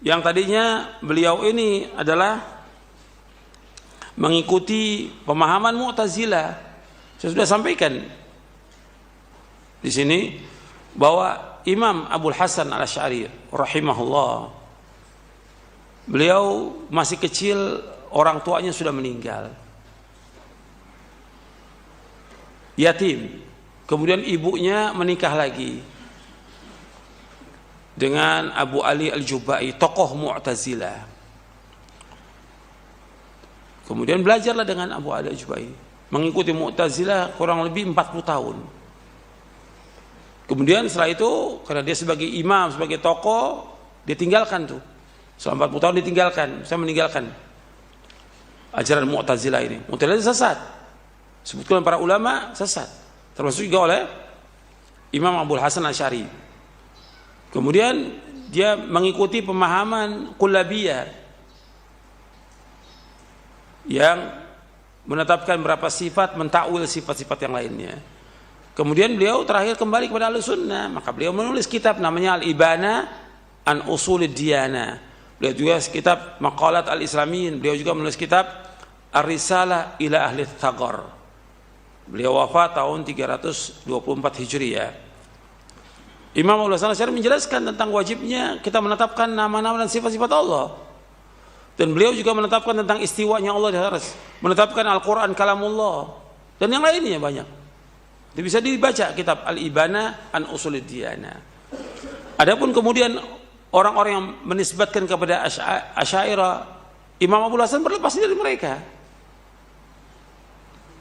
yang tadinya beliau ini adalah mengikuti pemahaman Mu'tazilah. Saya sudah sampaikan di sini bahwa Imam Abul Hasan Al-Asy'ari rahimahullah, beliau masih kecil, orang tuanya sudah meninggal, yatim. Kemudian ibunya menikah lagi dengan Abu Ali Al-Jubai, tokoh Mu'tazilah. Kemudian belajarlah dengan Abu Ali Al-Jubai, mengikuti Mu'tazilah kurang lebih 40 tahun. Kemudian setelah itu, karena dia sebagai imam, sebagai tokoh, dia tinggalkan tuh. Selama 40 tahun ditinggalkan, saya meninggalkan ajaran Mu'tazilah ini. Mu'tazilah sesat, sebutkan para ulama sesat, termasuk juga oleh Imam Abul Hasan Asy'ari. Kemudian dia mengikuti pemahaman Kullabiyah yang menetapkan berapa sifat, mentakwil sifat-sifat yang lainnya. Kemudian beliau terakhir kembali kepada Ahlussunnah, maka beliau menulis kitab namanya Al-Ibana an Usulid Diyana. Beliau juga kitab Maqalat Al-Islamin. Beliau juga menulis kitab Ar-Risalah ila Ahli Thaghar. Beliau wafat tahun 324 Hijriah. Imam Abul Hasan Asy'ari menjelaskan tentang wajibnya kita menetapkan nama-nama dan sifat-sifat Allah. Dan beliau juga menetapkan tentang istiwanya Allah di atas, menetapkan Al-Quran kalamullah, dan yang lainnya banyak. Itu bisa dibaca kitab Al-Ibana an Usulid Diyana. Adapun kemudian orang-orang yang menisbatkan kepada Asy'ariyah, Imam Abul Hasan berlepas dari mereka.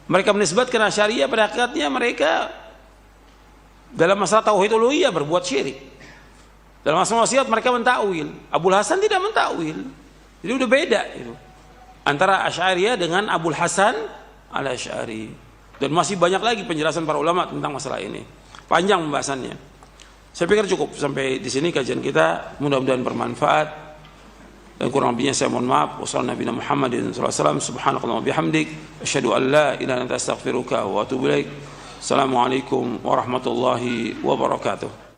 Mereka menisbatkan Asy'ariyah, pada hakikatnya mereka dalam masalah tauhid uluhiyah berbuat syirik. Dalam masalah wasiat mereka mentakwil. Abul Hasan tidak mentakwil. Jadi udah beda itu antara Asy'ariyah dengan Abul Hasan Al-Asy'ari. Dan masih banyak lagi penjelasan para ulama tentang masalah ini. Panjang pembahasannya. Saya pikir cukup sampai di sini kajian kita, mudah-mudahan bermanfaat. Dan kurang lebihnya saya mohon maaf. Wassalamualaikum warahmatullahi wabarakatuh. Subhanakallahumma bihamdik asyhadu an la ilaha illa anta astaghfiruka wa atubu ilaik. Assalamualaikum warahmatullahi wabarakatuh.